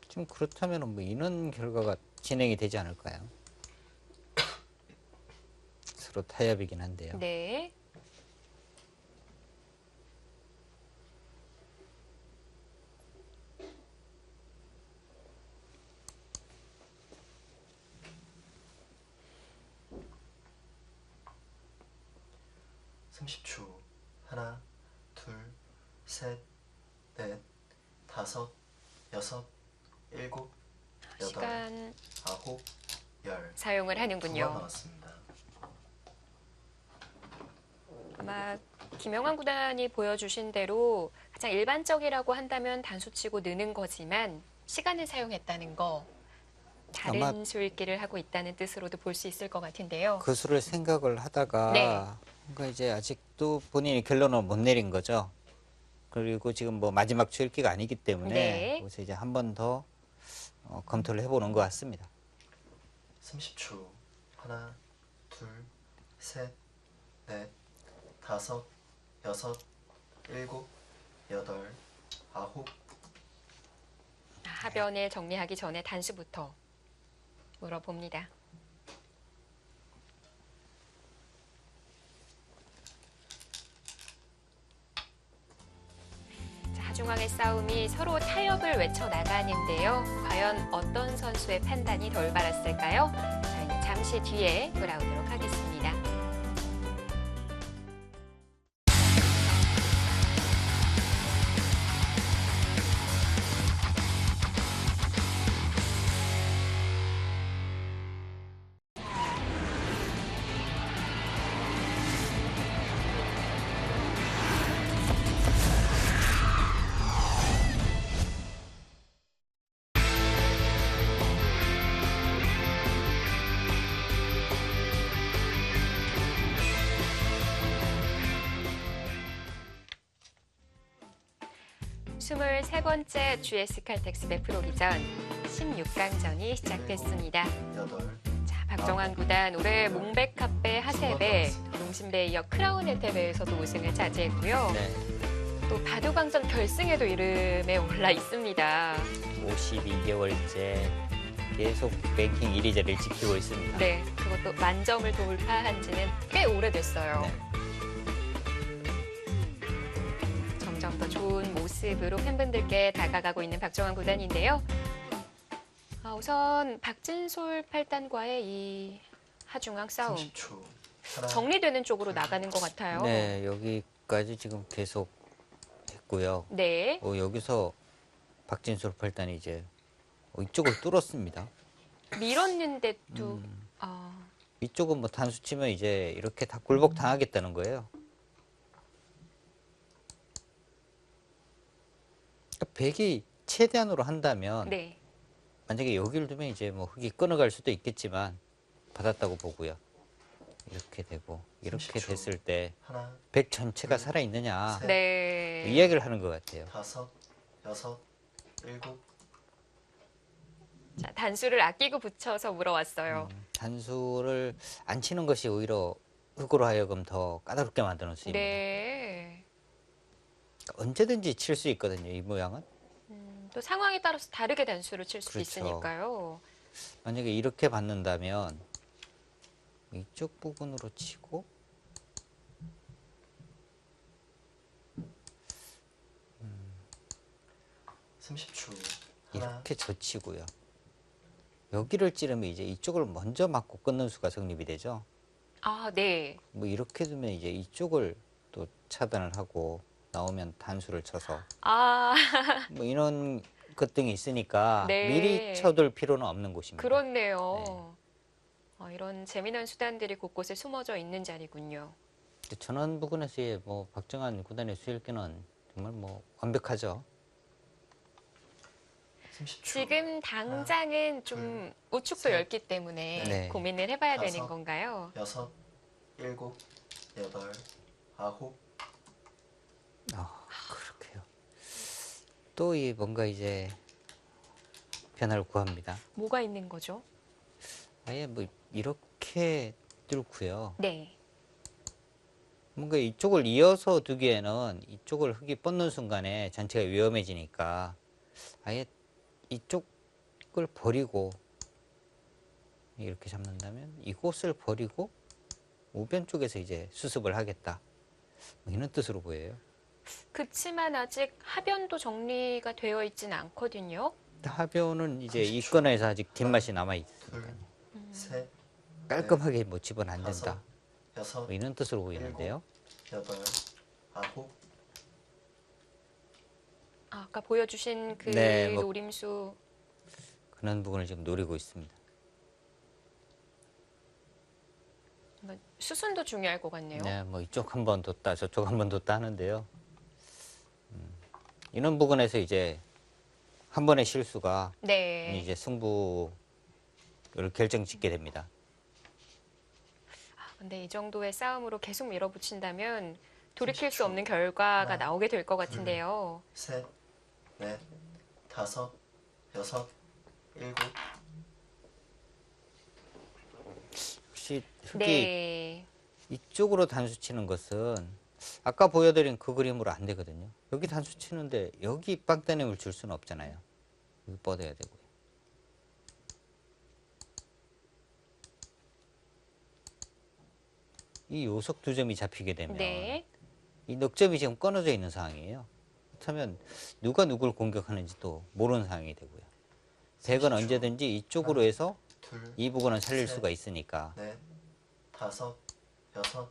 [SPEAKER 2] 좀 그렇다면 뭐 이런 결과가 진행이 되지 않을까요? 서로 타협이긴 한데요.
[SPEAKER 1] 네.
[SPEAKER 3] 삼십 초. 하나, 둘, 셋, 넷, 다섯, 여섯, 일곱, 여덟,
[SPEAKER 1] 시간
[SPEAKER 3] 아홉, 열.
[SPEAKER 1] 사용을
[SPEAKER 3] 두 번
[SPEAKER 1] 하는군요.
[SPEAKER 3] 나왔습니다.
[SPEAKER 1] 아마 김영환 구단이 보여주신 대로 가장 일반적이라고 한다면 단수치고 느는 거지만 시간을 사용했다는 거 다른
[SPEAKER 2] 아마
[SPEAKER 1] 수읽기를 하고 있다는 뜻으로도 볼 수 있을 것 같은데요.
[SPEAKER 2] 그 수를 생각을 하다가
[SPEAKER 1] 네.
[SPEAKER 2] 뭔가 이제 아직도 본인이 결론을 못 내린 거죠. 그리고 지금 뭐 마지막 추읽기가 아니기 때문에
[SPEAKER 1] 네.
[SPEAKER 2] 그래서 이제 한 번 더 검토를 해보는 것 같습니다.
[SPEAKER 3] 30초. 하나, 둘, 셋, 넷, 다섯, 여섯, 일곱, 여덟, 아홉.
[SPEAKER 1] 하변을 정리하기 전에 단수부터 물어봅니다. 자, 하중왕의 싸움이 서로 타협을 외쳐 나가는데요. 과연 어떤 선수의 판단이 덜 바랐을까요? 저희는 잠시 뒤에 돌아오도록 하겠습니다. 스물세 번째 GS 칼텍스 프로기전 16강전이 시작됐습니다.
[SPEAKER 3] 여덟.
[SPEAKER 1] 자, 박정환 구단 올해 몽백카페 하세배, 농심배에 이어 크라운 혜태배에서도 우승을 차지했고요.
[SPEAKER 2] 네.
[SPEAKER 1] 또 바둑왕전 결승에도 이름에 올라 있습니다.
[SPEAKER 2] 52개월째 계속 랭킹 1위 자리를 지키고 있습니다.
[SPEAKER 1] 네, 그것도 만점을 돌파한 지는 꽤 오래됐어요.
[SPEAKER 2] 네.
[SPEAKER 1] 점점 더 좋은 모습으로 팬분들께 다가가고 있는 박정환 구단인데요. 우선 박진솔 8단과의 이 하중왕 싸움
[SPEAKER 3] 30초. 하나,
[SPEAKER 1] 정리되는 쪽으로 나가는 것 같아요.
[SPEAKER 2] 네, 여기까지 지금 계속 했고요.
[SPEAKER 1] 네.
[SPEAKER 2] 여기서 박진솔 8단이 이제 이쪽을 뚫었습니다.
[SPEAKER 1] 밀었는데도
[SPEAKER 2] 이쪽은 뭐 단수 치면 이제 이렇게 다 굴복 당하겠다는 거예요. 그러니까 백이 최대한으로 한다면
[SPEAKER 1] 네.
[SPEAKER 2] 만약에 여기를 두면 이제 뭐 흙이 끊어갈 수도 있겠지만 받았다고 보고요. 이렇게 되고 이렇게
[SPEAKER 3] 30초.
[SPEAKER 2] 됐을 때
[SPEAKER 3] 하나,
[SPEAKER 2] 백 전체가 살아 있느냐
[SPEAKER 3] 셋.
[SPEAKER 1] 네.
[SPEAKER 2] 이야기를 하는 것 같아요.
[SPEAKER 3] 다섯, 여섯, 일곱.
[SPEAKER 1] 자, 단수를 아끼고 붙여서 물어왔어요.
[SPEAKER 2] 단수를 안 치는 것이 오히려 흙으로 하여금 더 까다롭게 만드는 수입니다.
[SPEAKER 1] 네.
[SPEAKER 2] 언제든지 칠 수 있거든요. 이 모양은.
[SPEAKER 1] 또 상황에 따라서 다르게 단수를 칠 수
[SPEAKER 2] 그렇죠.
[SPEAKER 1] 있으니까요.
[SPEAKER 2] 만약에 이렇게 받는다면 이쪽 부분으로 치고
[SPEAKER 3] 30초. 하나,
[SPEAKER 2] 이렇게 젖히고요. 여기를 찌르면 이제 이쪽을 먼저 맞고 끊는 수가 성립이 되죠.
[SPEAKER 1] 아, 네.
[SPEAKER 2] 뭐 이렇게 두면 이제 이쪽을 또 차단을 하고 나오면 단수를 쳐서
[SPEAKER 1] 아,
[SPEAKER 2] 뭐 이런 것 등이 있으니까
[SPEAKER 1] 네.
[SPEAKER 2] 미리 쳐둘 필요는 없는 곳입니다.
[SPEAKER 1] 그렇네요. 이런 재미난 수단들이 곳곳에 숨어져 있는 자리군요.
[SPEAKER 2] 근데 전원 부근에서의 뭐 박정환 구단의 수일기는 정말 뭐 완벽하죠.
[SPEAKER 3] 30초.
[SPEAKER 1] 지금 당장은 좀 우측도
[SPEAKER 3] 셋,
[SPEAKER 1] 열기 때문에
[SPEAKER 2] 네.
[SPEAKER 1] 고민을 해봐야
[SPEAKER 3] 다섯.
[SPEAKER 1] 되는 건가요?
[SPEAKER 3] 여섯, 일곱, 여덟, 아홉.
[SPEAKER 2] 그렇게요. 또 이 뭔가 이제 변화를 구합니다.
[SPEAKER 1] 뭐가 있는 거죠?
[SPEAKER 2] 아예 뭐 이렇게 뚫고요.
[SPEAKER 1] 네.
[SPEAKER 2] 뭔가 이쪽을 이어서 두기에는 이쪽을 흙이 뻗는 순간에 전체가 위험해지니까 아예 이쪽을 버리고 이렇게 잡는다면 이곳을 버리고 우변 쪽에서 이제 수습을 하겠다. 뭐 이런 뜻으로 보여요.
[SPEAKER 1] 그치만 아직 하변도 정리가 되어 있지는 않거든요.
[SPEAKER 2] 하변은 이제 이
[SPEAKER 3] 30초.
[SPEAKER 2] 건에서 아직 뒷맛이 남아
[SPEAKER 3] 둘,
[SPEAKER 2] 있으니까
[SPEAKER 3] 셋,
[SPEAKER 2] 깔끔하게 뭐 집어는 안
[SPEAKER 3] 다섯,
[SPEAKER 2] 된다.
[SPEAKER 3] 여섯,
[SPEAKER 2] 뭐 이런 뜻으로 보이는데요.
[SPEAKER 3] 여덟, 아홉.
[SPEAKER 1] 아까 보여주신 그
[SPEAKER 2] 네, 뭐
[SPEAKER 1] 노림수
[SPEAKER 2] 그런 부분을 지금 노리고 있습니다.
[SPEAKER 1] 수순도 중요할 것 같네요.
[SPEAKER 2] 네, 뭐 이쪽 한 번 뒀다 저쪽 한 번 뒀다 하는데요. 이런 부분에서 이제 한 번의 실수가
[SPEAKER 1] 네.
[SPEAKER 2] 이제 승부를 결정짓게 됩니다.
[SPEAKER 1] 근데 이 정도의 싸움으로 계속 밀어붙인다면 돌이킬 수
[SPEAKER 3] 30초.
[SPEAKER 1] 없는 결과가
[SPEAKER 3] 하나,
[SPEAKER 1] 나오게 될 것 같은데요.
[SPEAKER 3] 셋, 넷, 다섯, 여섯, 일곱.
[SPEAKER 2] 혹시 흙이
[SPEAKER 1] 네.
[SPEAKER 2] 이쪽으로 단수 치는 것은 아까 보여드린 그 그림으로 안 되거든요. 여기 단수 치는데 여기 빵따님을 줄 수는 없잖아요. 여기 뻗어야 되고요. 이 요석 두 점이 잡히게 되면
[SPEAKER 1] 네.
[SPEAKER 2] 이 넉점이 지금 끊어져 있는 상황이에요. 그렇다면 누가 누굴 공격하는지도 모르는 상황이 되고요. 백은
[SPEAKER 3] 30초.
[SPEAKER 2] 언제든지 이쪽으로
[SPEAKER 3] 하나,
[SPEAKER 2] 해서
[SPEAKER 3] 둘,
[SPEAKER 2] 이 부분은 살릴
[SPEAKER 3] 셋,
[SPEAKER 2] 수가 있으니까
[SPEAKER 3] 넷, 다섯, 여섯.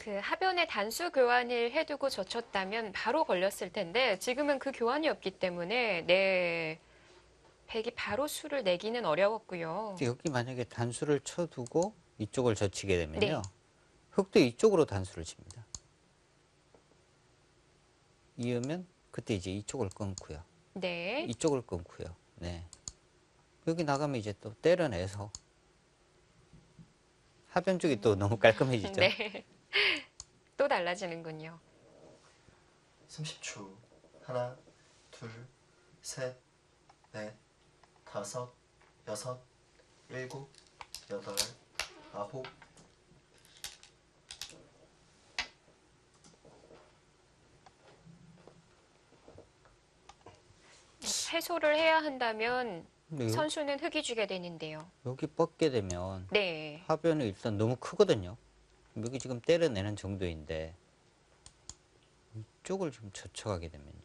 [SPEAKER 1] 그 하변에 단수 교환을 해두고 젖혔다면 바로 걸렸을 텐데 지금은 그 교환이 없기 때문에 네. 백이 바로 수를 내기는 어려웠고요.
[SPEAKER 2] 여기 만약에 단수를 쳐두고 이쪽을 젖히게 되면요.
[SPEAKER 1] 네.
[SPEAKER 2] 흑도 이쪽으로 단수를 칩니다. 이으면 그때 이제 이쪽을 끊고요.
[SPEAKER 1] 네.
[SPEAKER 2] 이쪽을 끊고요. 네. 여기 나가면 이제 또 때려내서 하변 쪽이 또 너무 깔끔해지죠.
[SPEAKER 1] 네. 또 달라지는군요.
[SPEAKER 3] 30초. 하나, 둘, 셋, 넷, 다섯, 여섯, 일곱, 여덟, 아홉.
[SPEAKER 2] 네,
[SPEAKER 1] 해소를 해야 한다면
[SPEAKER 2] 근데
[SPEAKER 1] 선수는 흙이 주게 되는데요.
[SPEAKER 2] 여기 뻗게 되면
[SPEAKER 1] 네.
[SPEAKER 2] 하변이 일단 너무 크거든요. 여기 지금 때려내는 정도인데 이쪽을 좀 젖혀가게 되면요.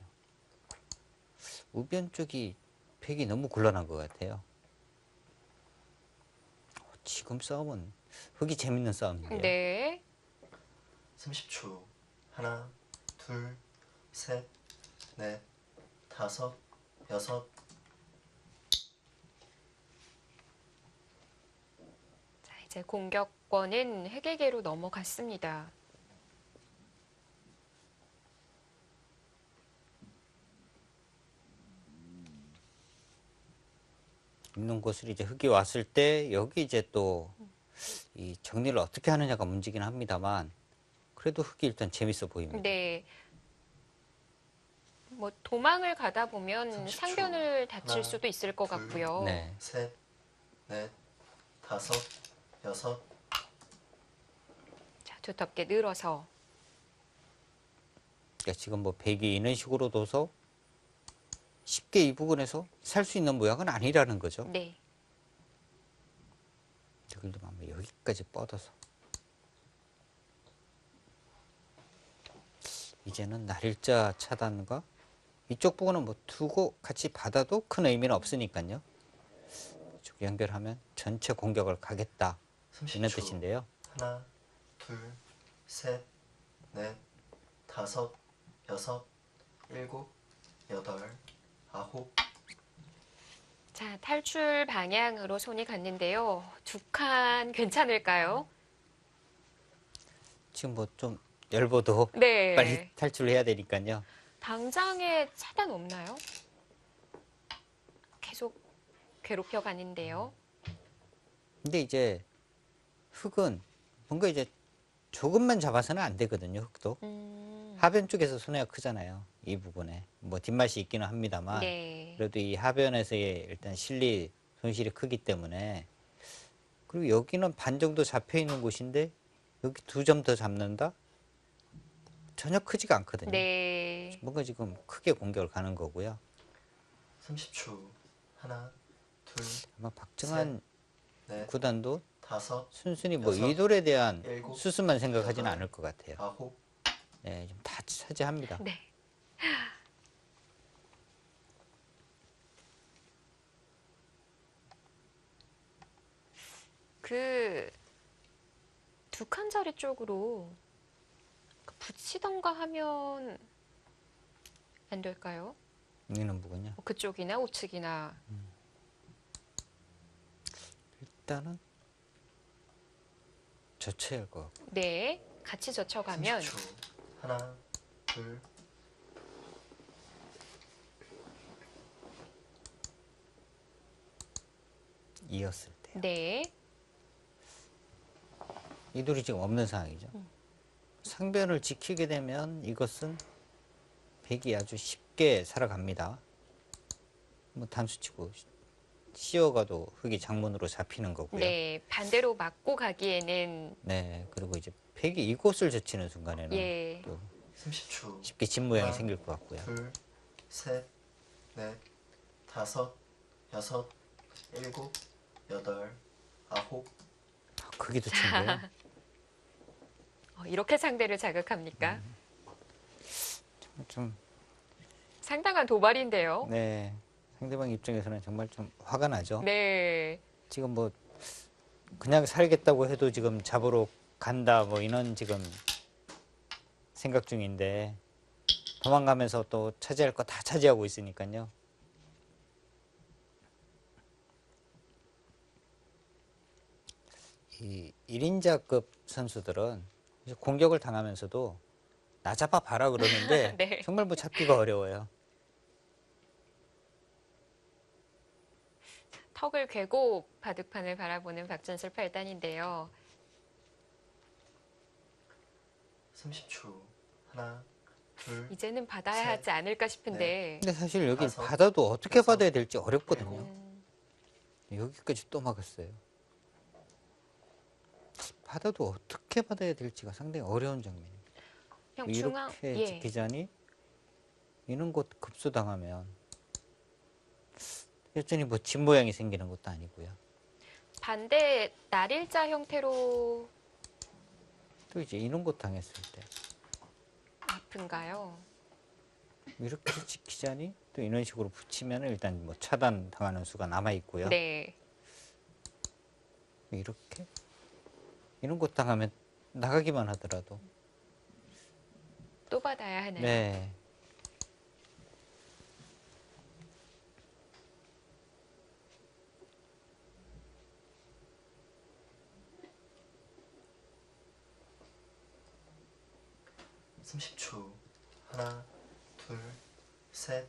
[SPEAKER 2] 우변 쪽이 백이 너무 곤란한 것 같아요. 지금 싸움은 흙이 재밌는 싸움인데요.
[SPEAKER 1] 네.
[SPEAKER 3] 30초. 하나, 둘, 셋, 넷, 다섯, 여섯.
[SPEAKER 1] 자, 이제 공격권은 흑에게로 넘어갔습니다.
[SPEAKER 2] 있는 곳을 이제 흙이 왔을 때 여기 이제 또 이 정리를 어떻게 하느냐가 문제긴 합니다만 그래도 흙이 일단 재밌어 보입니다.
[SPEAKER 1] 네. 뭐 도망을 가다 보면
[SPEAKER 3] 30초.
[SPEAKER 1] 상변을 다칠
[SPEAKER 3] 하나,
[SPEAKER 1] 수도 있을 것
[SPEAKER 3] 둘,
[SPEAKER 1] 같고요.
[SPEAKER 2] 네.
[SPEAKER 3] 셋, 넷, 다섯, 여섯.
[SPEAKER 1] 자, 두텁게 늘어서.
[SPEAKER 2] 그러니까 지금 뭐 백이 이런 식으로 둬서 쉽게 이 부분에서 살 수 있는 모양은 아니라는 거죠.
[SPEAKER 1] 네.
[SPEAKER 2] 여기도 한번 여기까지 뻗어서 이제는 날일자 차단과 이쪽 부분은 뭐 두고 같이 받아도 큰 의미는 없으니까요. 이쪽 연결하면 전체 공격을 가겠다 이런
[SPEAKER 3] 30초.
[SPEAKER 2] 뜻인데요.
[SPEAKER 3] 하나, 둘, 셋, 넷, 다섯, 여섯, 일곱, 여덟, 아홉.
[SPEAKER 1] 자, 탈출 방향으로 손이 갔는데요. 두 칸 괜찮을까요?
[SPEAKER 2] 지금 뭐 좀 열보도
[SPEAKER 1] 네.
[SPEAKER 2] 빨리 탈출해야 되니까요.
[SPEAKER 1] 당장에 차단 없나요? 계속 괴롭혀 가는데요.
[SPEAKER 2] 근데 이제 흙은 뭔가 이제 조금만 잡아서는 안 되거든요. 흙도 하변 쪽에서 손해가 크잖아요. 이 부분에 뭐 뒷맛이 있기는 합니다만
[SPEAKER 1] 네.
[SPEAKER 2] 그래도 이 하변에서의 일단 실리 손실이 크기 때문에 그리고 여기는 반 정도 잡혀 있는 곳인데 여기 2점 더 잡는다? 전혀 크지가 않거든요.
[SPEAKER 1] 네.
[SPEAKER 2] 뭔가 지금 크게 공격을 가는 거고요.
[SPEAKER 3] 30초. 하나, 둘,
[SPEAKER 2] 아마 박정환
[SPEAKER 3] 넷,
[SPEAKER 2] 구단도
[SPEAKER 3] 다섯,
[SPEAKER 2] 순순히 뭐
[SPEAKER 3] 여섯,
[SPEAKER 2] 이 돌에 대한
[SPEAKER 3] 일곱,
[SPEAKER 2] 수수만 생각하지는
[SPEAKER 3] 여덟,
[SPEAKER 2] 않을 것 같아요.
[SPEAKER 3] 아홉.
[SPEAKER 2] 네, 좀 다 차지합니다.
[SPEAKER 1] 네. 그 두 칸 자리 쪽으로 붙이던가 하면 안 될까요?
[SPEAKER 2] 이는 부분요.
[SPEAKER 1] 뭐 그쪽이나 우측이나.
[SPEAKER 2] 일단은 젖혀야 할 것 같고.
[SPEAKER 1] 네, 같이 젖혀가면
[SPEAKER 3] 30초. 하나, 둘,
[SPEAKER 2] 이었을 때.
[SPEAKER 1] 네,
[SPEAKER 2] 이 둘이 지금 없는 상황이죠. 상변을 지키게 되면 이것은 백이 아주 쉽게 살아갑니다. 뭐 단수치고 씌어가도 흙이 장문으로 잡히는 거고요.
[SPEAKER 1] 네, 반대로 맞고 가기에는
[SPEAKER 2] 네, 그리고 이제 백이 이곳을 젖히는 순간에는
[SPEAKER 1] 예,
[SPEAKER 2] 또
[SPEAKER 3] 30초.
[SPEAKER 2] 쉽게 집 모양이
[SPEAKER 3] 하나,
[SPEAKER 2] 생길 것 같고요.
[SPEAKER 3] 둘, 셋, 넷, 다섯, 여섯, 일곱, 여덟, 아홉,
[SPEAKER 2] 크기도 친데요.
[SPEAKER 1] 이렇게 상대를 자극합니까?
[SPEAKER 2] 좀
[SPEAKER 1] 상당한 도발인데요.
[SPEAKER 2] 네, 상대방 입장에서는 정말 좀 화가 나죠.
[SPEAKER 1] 네,
[SPEAKER 2] 지금 뭐 그냥 살겠다고 해도 지금 잡으러 간다 뭐 이런 지금 생각 중인데 도망가면서 또 차지할 거 다 차지하고 있으니까요. 이 1인자급 선수들은 이제 공격을 당하면서도 나 잡아 봐라 그러는데
[SPEAKER 1] 네.
[SPEAKER 2] 정말 뭐 잡기가 어려워요.
[SPEAKER 1] 턱을 괴고 바둑판을 바라보는 박준슬 8단인데요.
[SPEAKER 3] 30초. 하나, 둘,
[SPEAKER 1] 이제는 받아야
[SPEAKER 3] 셋,
[SPEAKER 1] 하지 않을까 싶은데.
[SPEAKER 2] 근데 사실 여기
[SPEAKER 3] 다섯,
[SPEAKER 2] 받아도 어떻게
[SPEAKER 3] 여섯,
[SPEAKER 2] 받아야 될지 어렵거든요.
[SPEAKER 1] 음,
[SPEAKER 2] 여기까지 또 막았어요. 받아도 어떻게 받아야 될지가 상당히 어려운 장면입니다.
[SPEAKER 1] 그냥 중앙,
[SPEAKER 2] 이렇게
[SPEAKER 1] 예,
[SPEAKER 2] 지키자니 이런 곳 급수당하면 여전히 뭐 집 모양이 생기는 것도 아니고요.
[SPEAKER 1] 반대 날일자 형태로
[SPEAKER 2] 또 이제 이런 곳 당했을 때
[SPEAKER 1] 아픈가요?
[SPEAKER 2] 이렇게 지키자니 또 이런 식으로 붙이면 일단 뭐 차단 당하는 수가 남아 있고요.
[SPEAKER 1] 네,
[SPEAKER 2] 이렇게 이런 곳 당하면 나가기만 하더라도
[SPEAKER 1] 또 받아야 하나요?
[SPEAKER 2] 네.
[SPEAKER 3] 삼십 초. 하나, 둘, 셋,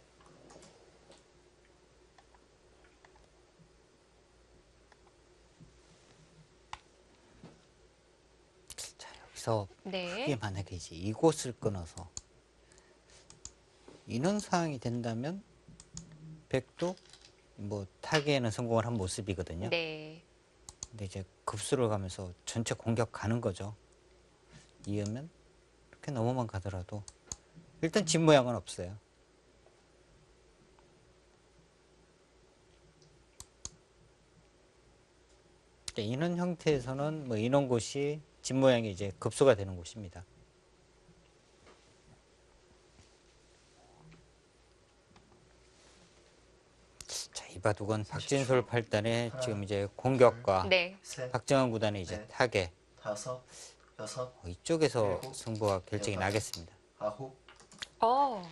[SPEAKER 2] 자, 여기서
[SPEAKER 1] 네,
[SPEAKER 2] 크게 만약에 이제 이곳을 끊어서 이런 상황이 된다면 백도 뭐 타기에는 성공을 한 모습이거든요.
[SPEAKER 1] 네.
[SPEAKER 2] 근데 이제 급수를 가면서 전체 공격 가는 거죠. 이으면 이렇게 넘어만 가더라도 일단 집 모양은 없어요. 이런 형태에서는 뭐 이런 곳이 집 모양이 이제 급수가 되는 곳입니다. 자, 이 바둑은 박진솔 8단의 지금 이제 공격과
[SPEAKER 1] 네.
[SPEAKER 3] 셋,
[SPEAKER 2] 박정환 구단의 이제
[SPEAKER 3] 네.
[SPEAKER 2] 타겟
[SPEAKER 3] 다섯, 여섯,
[SPEAKER 2] 이쪽에서
[SPEAKER 3] 일곱,
[SPEAKER 2] 승부가 결정이
[SPEAKER 3] 여덟.
[SPEAKER 2] 나겠습니다.
[SPEAKER 3] 아홉,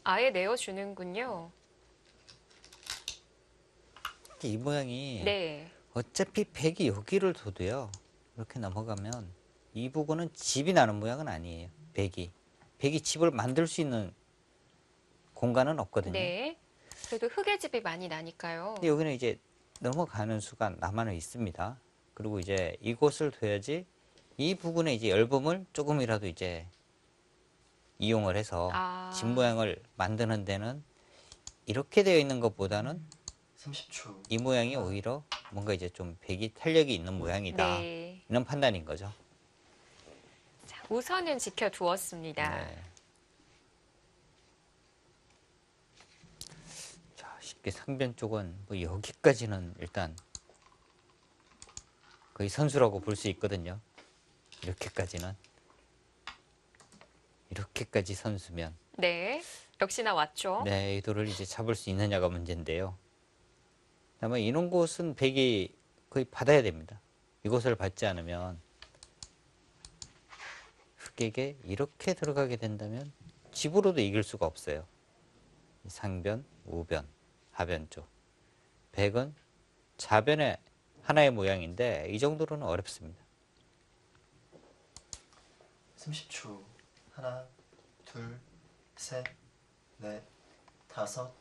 [SPEAKER 1] 아예 내어주는군요.
[SPEAKER 2] 이 모양이
[SPEAKER 1] 네,
[SPEAKER 2] 어차피 백이 여기를 둬도요. 이렇게 넘어가면 이 부분은 집이 나는 모양은 아니에요. 백이 집을 만들 수 있는 공간은 없거든요.
[SPEAKER 1] 네. 그래도 흙의 집이 많이 나니까요.
[SPEAKER 2] 근데 여기는 이제 넘어가는 수가 남아는 있습니다. 그리고 이제 이곳을 둬야지 이 부분에 이제 얇음을 조금이라도 이제 이용을 해서
[SPEAKER 1] 아.
[SPEAKER 2] 집 모양을 만드는 데는 이렇게 되어 있는 것보다는
[SPEAKER 3] 30초.
[SPEAKER 2] 이 모양이 오히려 뭔가 이제 좀 백이 탄력이 있는 모양이다.
[SPEAKER 1] 네.
[SPEAKER 2] 이런 판단인 거죠.
[SPEAKER 1] 자, 우선은 지켜두었습니다.
[SPEAKER 2] 네. 자, 쉽게 상변 쪽은 뭐 여기까지는 일단 거의 선수라고 볼 수 있거든요. 이렇게까지는. 이렇게까지 선수면
[SPEAKER 1] 네. 역시나 왔죠.
[SPEAKER 2] 네, 이 돌을 이제 잡을 수 있느냐가 문제인데요. 다만 이런 곳은 백이 거의 받아야 됩니다. 이곳을 받지 않으면 백에게 이렇게 들어가게 된다면 집으로도 이길 수가 없어요. 상변, 우변, 하변 쪽. 백은 자변의 하나의 모양인데 이 정도로는 어렵습니다.
[SPEAKER 3] 30초. 하나, 둘, 셋, 넷, 다섯,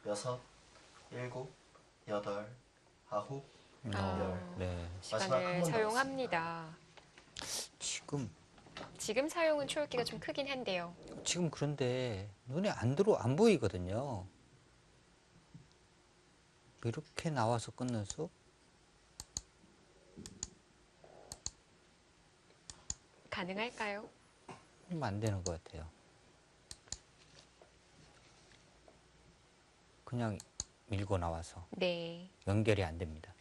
[SPEAKER 3] 여섯, 일곱, 여덟, 아홉, 열.
[SPEAKER 2] 네.
[SPEAKER 3] 마지막 한
[SPEAKER 1] 시간을
[SPEAKER 3] 번
[SPEAKER 1] 사용합니다. 지금 사용은 초읽기가 좀 크긴 한데요.
[SPEAKER 2] 지금 그런데 눈에 안 보이거든요. 이렇게 나와서 끝내서
[SPEAKER 1] 가능할까요?
[SPEAKER 2] 안 되는 것 같아요. 그냥 밀고 나와서
[SPEAKER 1] 네.
[SPEAKER 2] 연결이 안 됩니다.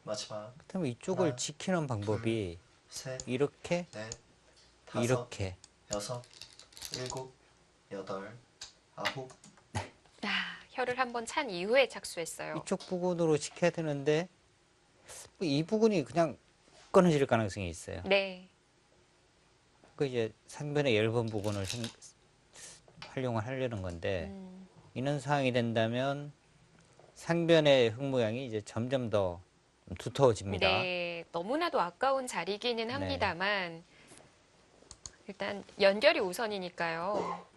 [SPEAKER 3] 마지막
[SPEAKER 2] 그렇다면 이쪽을
[SPEAKER 3] 하나,
[SPEAKER 2] 지키는 방법이
[SPEAKER 3] 셋,
[SPEAKER 2] 이렇게
[SPEAKER 3] 넷, 다섯,
[SPEAKER 2] 이렇게
[SPEAKER 3] 여섯, 일곱, 여덟, 아홉.
[SPEAKER 1] 혀를 한번 찬 이후에 착수했어요.
[SPEAKER 2] 이쪽 부분으로 지켜야 되는데 이 부분이 그냥 끊어질 가능성이 있어요.
[SPEAKER 1] 네.
[SPEAKER 2] 그 이제 상변의 얇은 부분을 활용을 하려는 건데 이런 상황이 된다면 상변의 흙 모양이 이제 점점 더 두터워집니다.
[SPEAKER 1] 네. 너무나도 아까운 자리기는
[SPEAKER 2] 네.
[SPEAKER 1] 합니다만 일단 연결이 우선이니까요.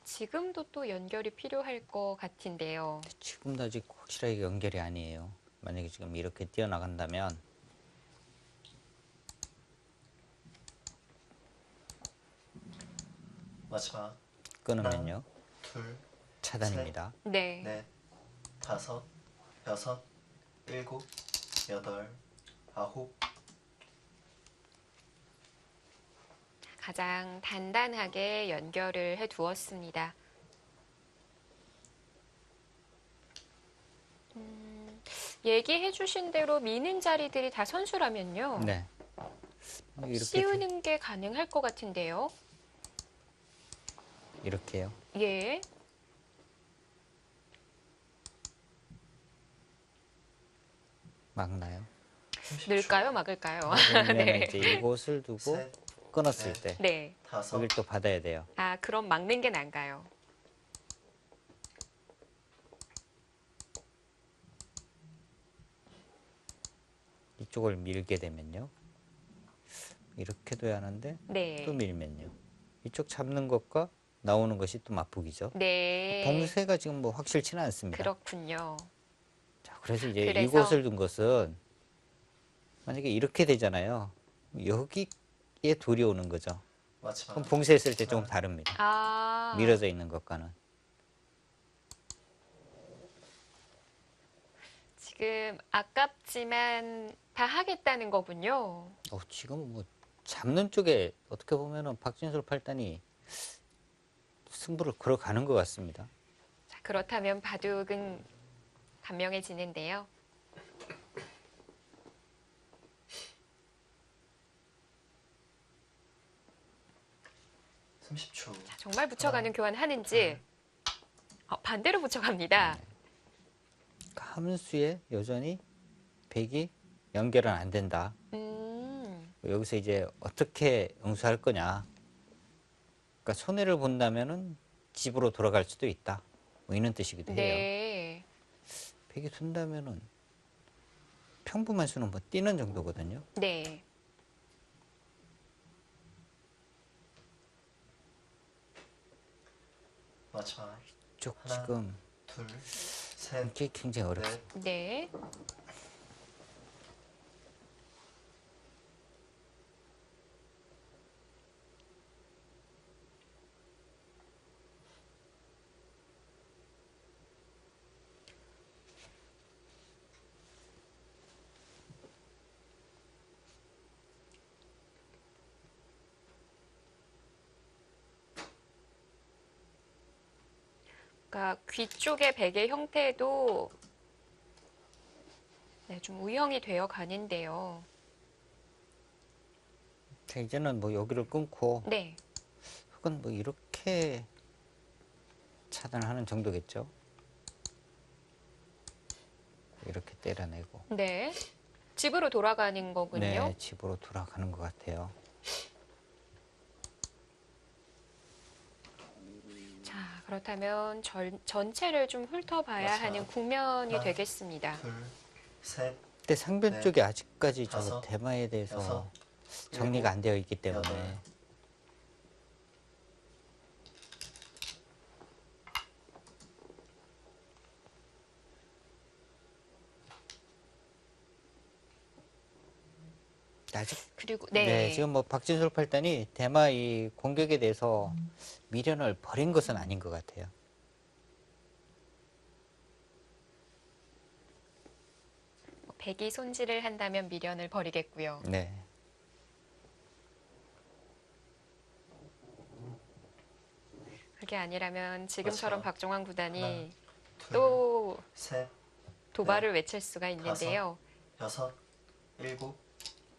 [SPEAKER 1] 지금도 또 연결이 필요할 것 같은데요.
[SPEAKER 2] 지금도 아직 확실하게 연결이 아니에요. 만약에 지금 이렇게 뛰어나간다면
[SPEAKER 3] 마지막
[SPEAKER 2] 끊으면요
[SPEAKER 3] 둘,
[SPEAKER 2] 차단입니다.
[SPEAKER 1] 네.
[SPEAKER 3] 넷, 다섯, 여섯, 일곱, 여덟, 아홉.
[SPEAKER 1] 가장 단단하게 연결을 해 두었습니다. 얘기해 주신 대로 미는 자리들이 다 선수라면요.
[SPEAKER 2] 네. 이렇게
[SPEAKER 1] 씌우는 게 가능할 것 같은데요.
[SPEAKER 2] 이렇게요.
[SPEAKER 1] 예.
[SPEAKER 2] 막나요?
[SPEAKER 3] 30초.
[SPEAKER 1] 늘까요, 막을까요?
[SPEAKER 2] 그러면
[SPEAKER 1] 네.
[SPEAKER 2] 이제 이곳을 두고
[SPEAKER 3] 셋,
[SPEAKER 2] 끊었을
[SPEAKER 3] 넷,
[SPEAKER 2] 때
[SPEAKER 1] 네.
[SPEAKER 3] 다섯,
[SPEAKER 2] 여길 또 받아야 돼요.
[SPEAKER 1] 아, 그럼 막는 게 나은가요?
[SPEAKER 2] 이쪽을 밀게 되면요. 이렇게 둬야 하는데
[SPEAKER 1] 네.
[SPEAKER 2] 또 밀면요. 이쪽 잡는 것과 나오는 것이 또 맞북이죠.
[SPEAKER 1] 네.
[SPEAKER 2] 봉쇄가 지금 뭐 확실치는 않습니다.
[SPEAKER 1] 그렇군요.
[SPEAKER 2] 자, 그래서 이제
[SPEAKER 1] 그래서-
[SPEAKER 2] 이곳을 둔 것은 만약에 이렇게 되잖아요. 여기에 돌이 오는 거죠.
[SPEAKER 3] 마지막
[SPEAKER 2] 그럼 봉쇄했을 때 조금 다릅니다.
[SPEAKER 1] 아.
[SPEAKER 2] 밀어져 있는 것과는.
[SPEAKER 1] 지금 아깝지만 다 하겠다는 거군요.
[SPEAKER 2] 지금 뭐 잡는 쪽에 어떻게 보면은 박진솔 팔단이 승부를 걸어가는 것 같습니다.
[SPEAKER 1] 자, 그렇다면 바둑은 간명해지는데요.
[SPEAKER 3] 30초.
[SPEAKER 1] 자, 정말 붙여가는 교환하는지 반대로 붙여갑니다.
[SPEAKER 2] 함수에 여전히 백이 연결은 안 된다. 여기서 이제 어떻게 응수할 거냐. 그러니까 손해를 본다면은 집으로 돌아갈 수도 있다. 뭐 이런 뜻이기도 해요.
[SPEAKER 1] 네.
[SPEAKER 2] 백이 둔다면은 평범한 수는 뭐 뛰는 정도거든요.
[SPEAKER 1] 네.
[SPEAKER 3] 마지막
[SPEAKER 2] 쪽
[SPEAKER 3] 하나,
[SPEAKER 2] 지금
[SPEAKER 3] 둘, 셋,
[SPEAKER 2] 이게 굉장히 어렵습니다.
[SPEAKER 3] 넷,
[SPEAKER 1] 네. 그러니까 귀 쪽의 베개 형태도 네, 좀 우형이 되어 가는데요.
[SPEAKER 2] 자, 이제는 뭐 여기를 끊고
[SPEAKER 1] 네.
[SPEAKER 2] 혹은 뭐 이렇게 차단하는 정도겠죠. 이렇게 때려내고.
[SPEAKER 1] 네. 집으로 돌아가는 거군요.
[SPEAKER 2] 네, 집으로 돌아가는 것 같아요.
[SPEAKER 1] 그렇다면 전체를 좀 훑어봐야
[SPEAKER 3] 맞아.
[SPEAKER 1] 하는 국면이
[SPEAKER 3] 하나,
[SPEAKER 1] 되겠습니다.
[SPEAKER 3] 둘, 셋,
[SPEAKER 2] 근데 상변
[SPEAKER 3] 네,
[SPEAKER 2] 쪽이 아직까지 저
[SPEAKER 3] 다섯,
[SPEAKER 2] 대마에 대해서
[SPEAKER 3] 여섯,
[SPEAKER 2] 정리가 안 되어 있기 때문에
[SPEAKER 3] 여덟.
[SPEAKER 2] 아직
[SPEAKER 1] 그리고
[SPEAKER 2] 네, 지금 뭐 박진솔 팔단이 대마 이 공격에 대해서 미련을 버린 것은 아닌 것 같아요.
[SPEAKER 1] 백이 손질을 한다면 미련을 버리겠고요.
[SPEAKER 2] 네.
[SPEAKER 1] 그게 아니라면 지금처럼
[SPEAKER 3] 맞아.
[SPEAKER 1] 박종환 구단이
[SPEAKER 3] 둘,
[SPEAKER 1] 또
[SPEAKER 3] 셋,
[SPEAKER 1] 도발을 외칠 수가 있는데요.
[SPEAKER 3] 여섯, 일곱,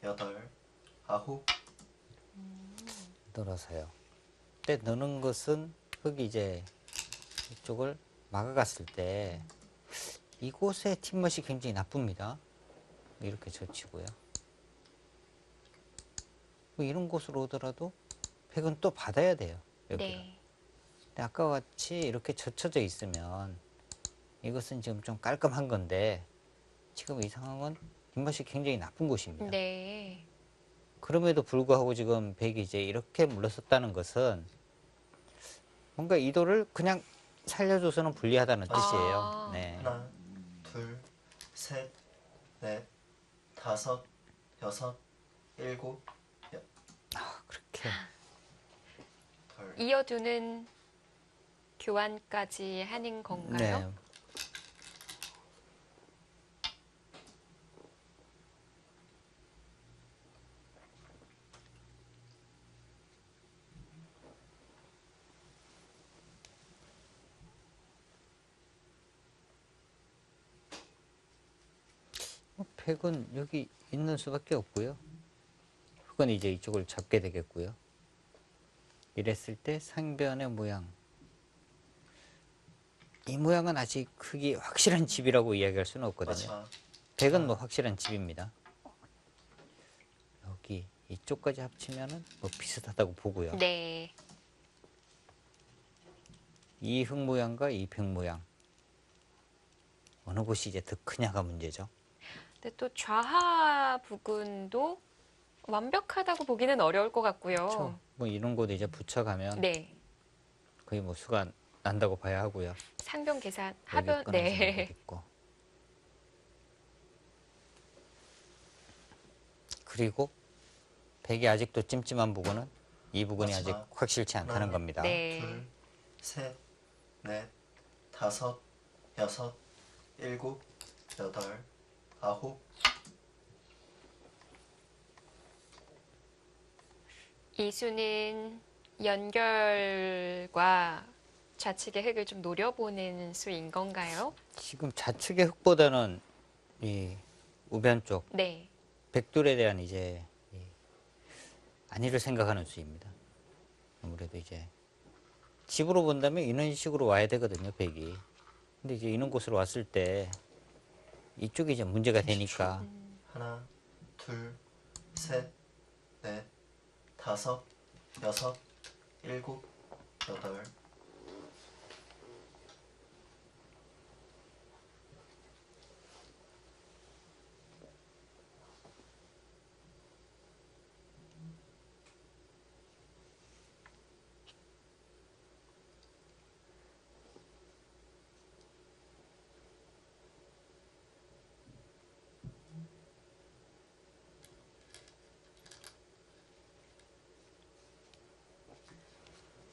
[SPEAKER 3] 여덟, 아홉.
[SPEAKER 2] 늘어서요. 근데 넣는 것은 흙이 이제 이쪽을 막아갔을 때 이곳의 팀멋이 굉장히 나쁩니다. 이렇게 젖히고요. 뭐 이런 곳으로 오더라도 백은 또 받아야 돼요. 여기를.
[SPEAKER 1] 네.
[SPEAKER 2] 근데 아까와 같이 이렇게 젖혀져 있으면 이것은 지금 좀 깔끔한 건데 지금 이 상황은 뒷맛이 굉장히 나쁜 곳입니다.
[SPEAKER 1] 네.
[SPEAKER 2] 그럼에도 불구하고 지금 백이 이제 이렇게 물러섰다는 것은 뭔가 이도를 그냥 살려줘서는 불리하다는 뜻이에요.
[SPEAKER 1] 아.
[SPEAKER 2] 네.
[SPEAKER 3] 하나, 둘, 셋, 넷, 다섯, 여섯, 일곱,
[SPEAKER 2] 그렇게
[SPEAKER 3] 덜.
[SPEAKER 1] 이어두는 교환까지 하는 건가요?
[SPEAKER 2] 네. 백은 여기 있는 수밖에 없고요. 흑은 이제 이쪽을 잡게 되겠고요. 이랬을 때 상변의 모양. 이 모양은 아직 흙이 확실한 집이라고 이야기할 수는 없거든요.
[SPEAKER 3] 마지막.
[SPEAKER 2] 백은 뭐 확실한 집입니다. 여기 이쪽까지 합치면은 뭐 비슷하다고 보고요.
[SPEAKER 1] 네.
[SPEAKER 2] 이 흙 모양과 이 백 모양 어느 곳이 이제 더 크냐가 문제죠.
[SPEAKER 1] 근데 또 좌하 부근도 완벽하다고 보기는 어려울 것 같고요.
[SPEAKER 2] 그렇죠. 뭐 이런 곳에 이제 붙여가면
[SPEAKER 1] 네.
[SPEAKER 2] 거의 뭐 수가 난다고 봐야 하고요.
[SPEAKER 1] 상변 계산
[SPEAKER 2] 여기
[SPEAKER 1] 하변
[SPEAKER 2] 끊어지는
[SPEAKER 1] 네.
[SPEAKER 2] 곳 있고. 그리고 백이 아직도 찜찜한 부분은 이 부분이
[SPEAKER 3] 마지막.
[SPEAKER 2] 아직 확실치 않다는
[SPEAKER 3] 하나,
[SPEAKER 2] 겁니다.
[SPEAKER 1] 네.
[SPEAKER 3] 둘, 셋, 넷, 다섯, 여섯, 일곱, 여덟, 아홉.
[SPEAKER 1] 이수는 연결과 좌측의 흙을 좀 노려보는 수인 건가요?
[SPEAKER 2] 지금 좌측의 흙보다는 이 우변 쪽
[SPEAKER 1] 네.
[SPEAKER 2] 백돌에 대한 이제 이 안위를 생각하는 수입니다. 아무래도 이제 집으로 본다면 이런 식으로 와야 되거든요, 백이. 근데 이제 이런 곳으로 왔을 때 이쪽이 이제 문제가 되니까
[SPEAKER 3] 하나, 둘, 셋, 넷, 다섯, 여섯, 일곱, 여덟.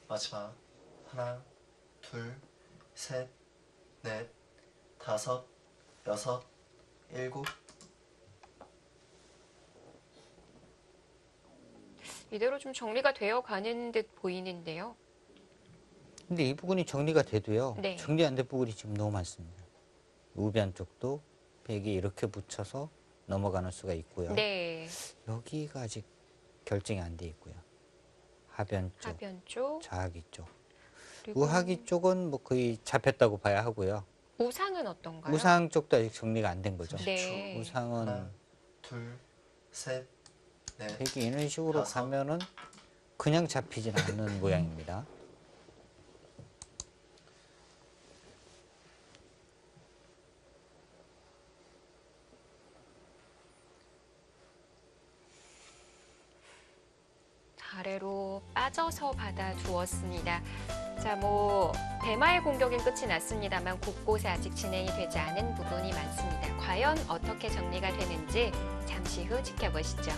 [SPEAKER 3] 마지막. 하나, 둘, 셋, 넷, 다섯, 여섯, 일곱.
[SPEAKER 1] 이대로 좀 정리가 되어 가는 듯 보이는데요.
[SPEAKER 2] 근데 이 부분이 정리가 돼도요.
[SPEAKER 1] 네.
[SPEAKER 2] 정리 안 된 부분이 지금 너무 많습니다. 우변 쪽도 백이 이렇게 붙여서 넘어가는 수가 있고요.
[SPEAKER 1] 네.
[SPEAKER 2] 여기가 아직 결정이 안 돼 있고요. 하변 쪽,
[SPEAKER 1] 하변 쪽.
[SPEAKER 2] 좌하기 쪽.
[SPEAKER 1] 그리고
[SPEAKER 2] 우하기 쪽은 뭐 거의 잡혔다고 봐야 하고요.
[SPEAKER 1] 우상은 어떤가요?
[SPEAKER 2] 우상 쪽도 아직 정리가 안 된 거죠.
[SPEAKER 1] 네.
[SPEAKER 2] 우상은
[SPEAKER 3] 하나, 둘, 셋, 넷,
[SPEAKER 2] 백이 이런 식으로
[SPEAKER 3] 다섯.
[SPEAKER 2] 가면은 그냥 잡히지는 않는 모양입니다.
[SPEAKER 1] 아래로 빠져서 받아두었습니다. 자, 대마의 공격은 끝이 났습니다만 곳곳에 아직 진행이 되지 않은 부분이 많습니다. 과연 어떻게 정리가 되는지 잠시 후 지켜보시죠.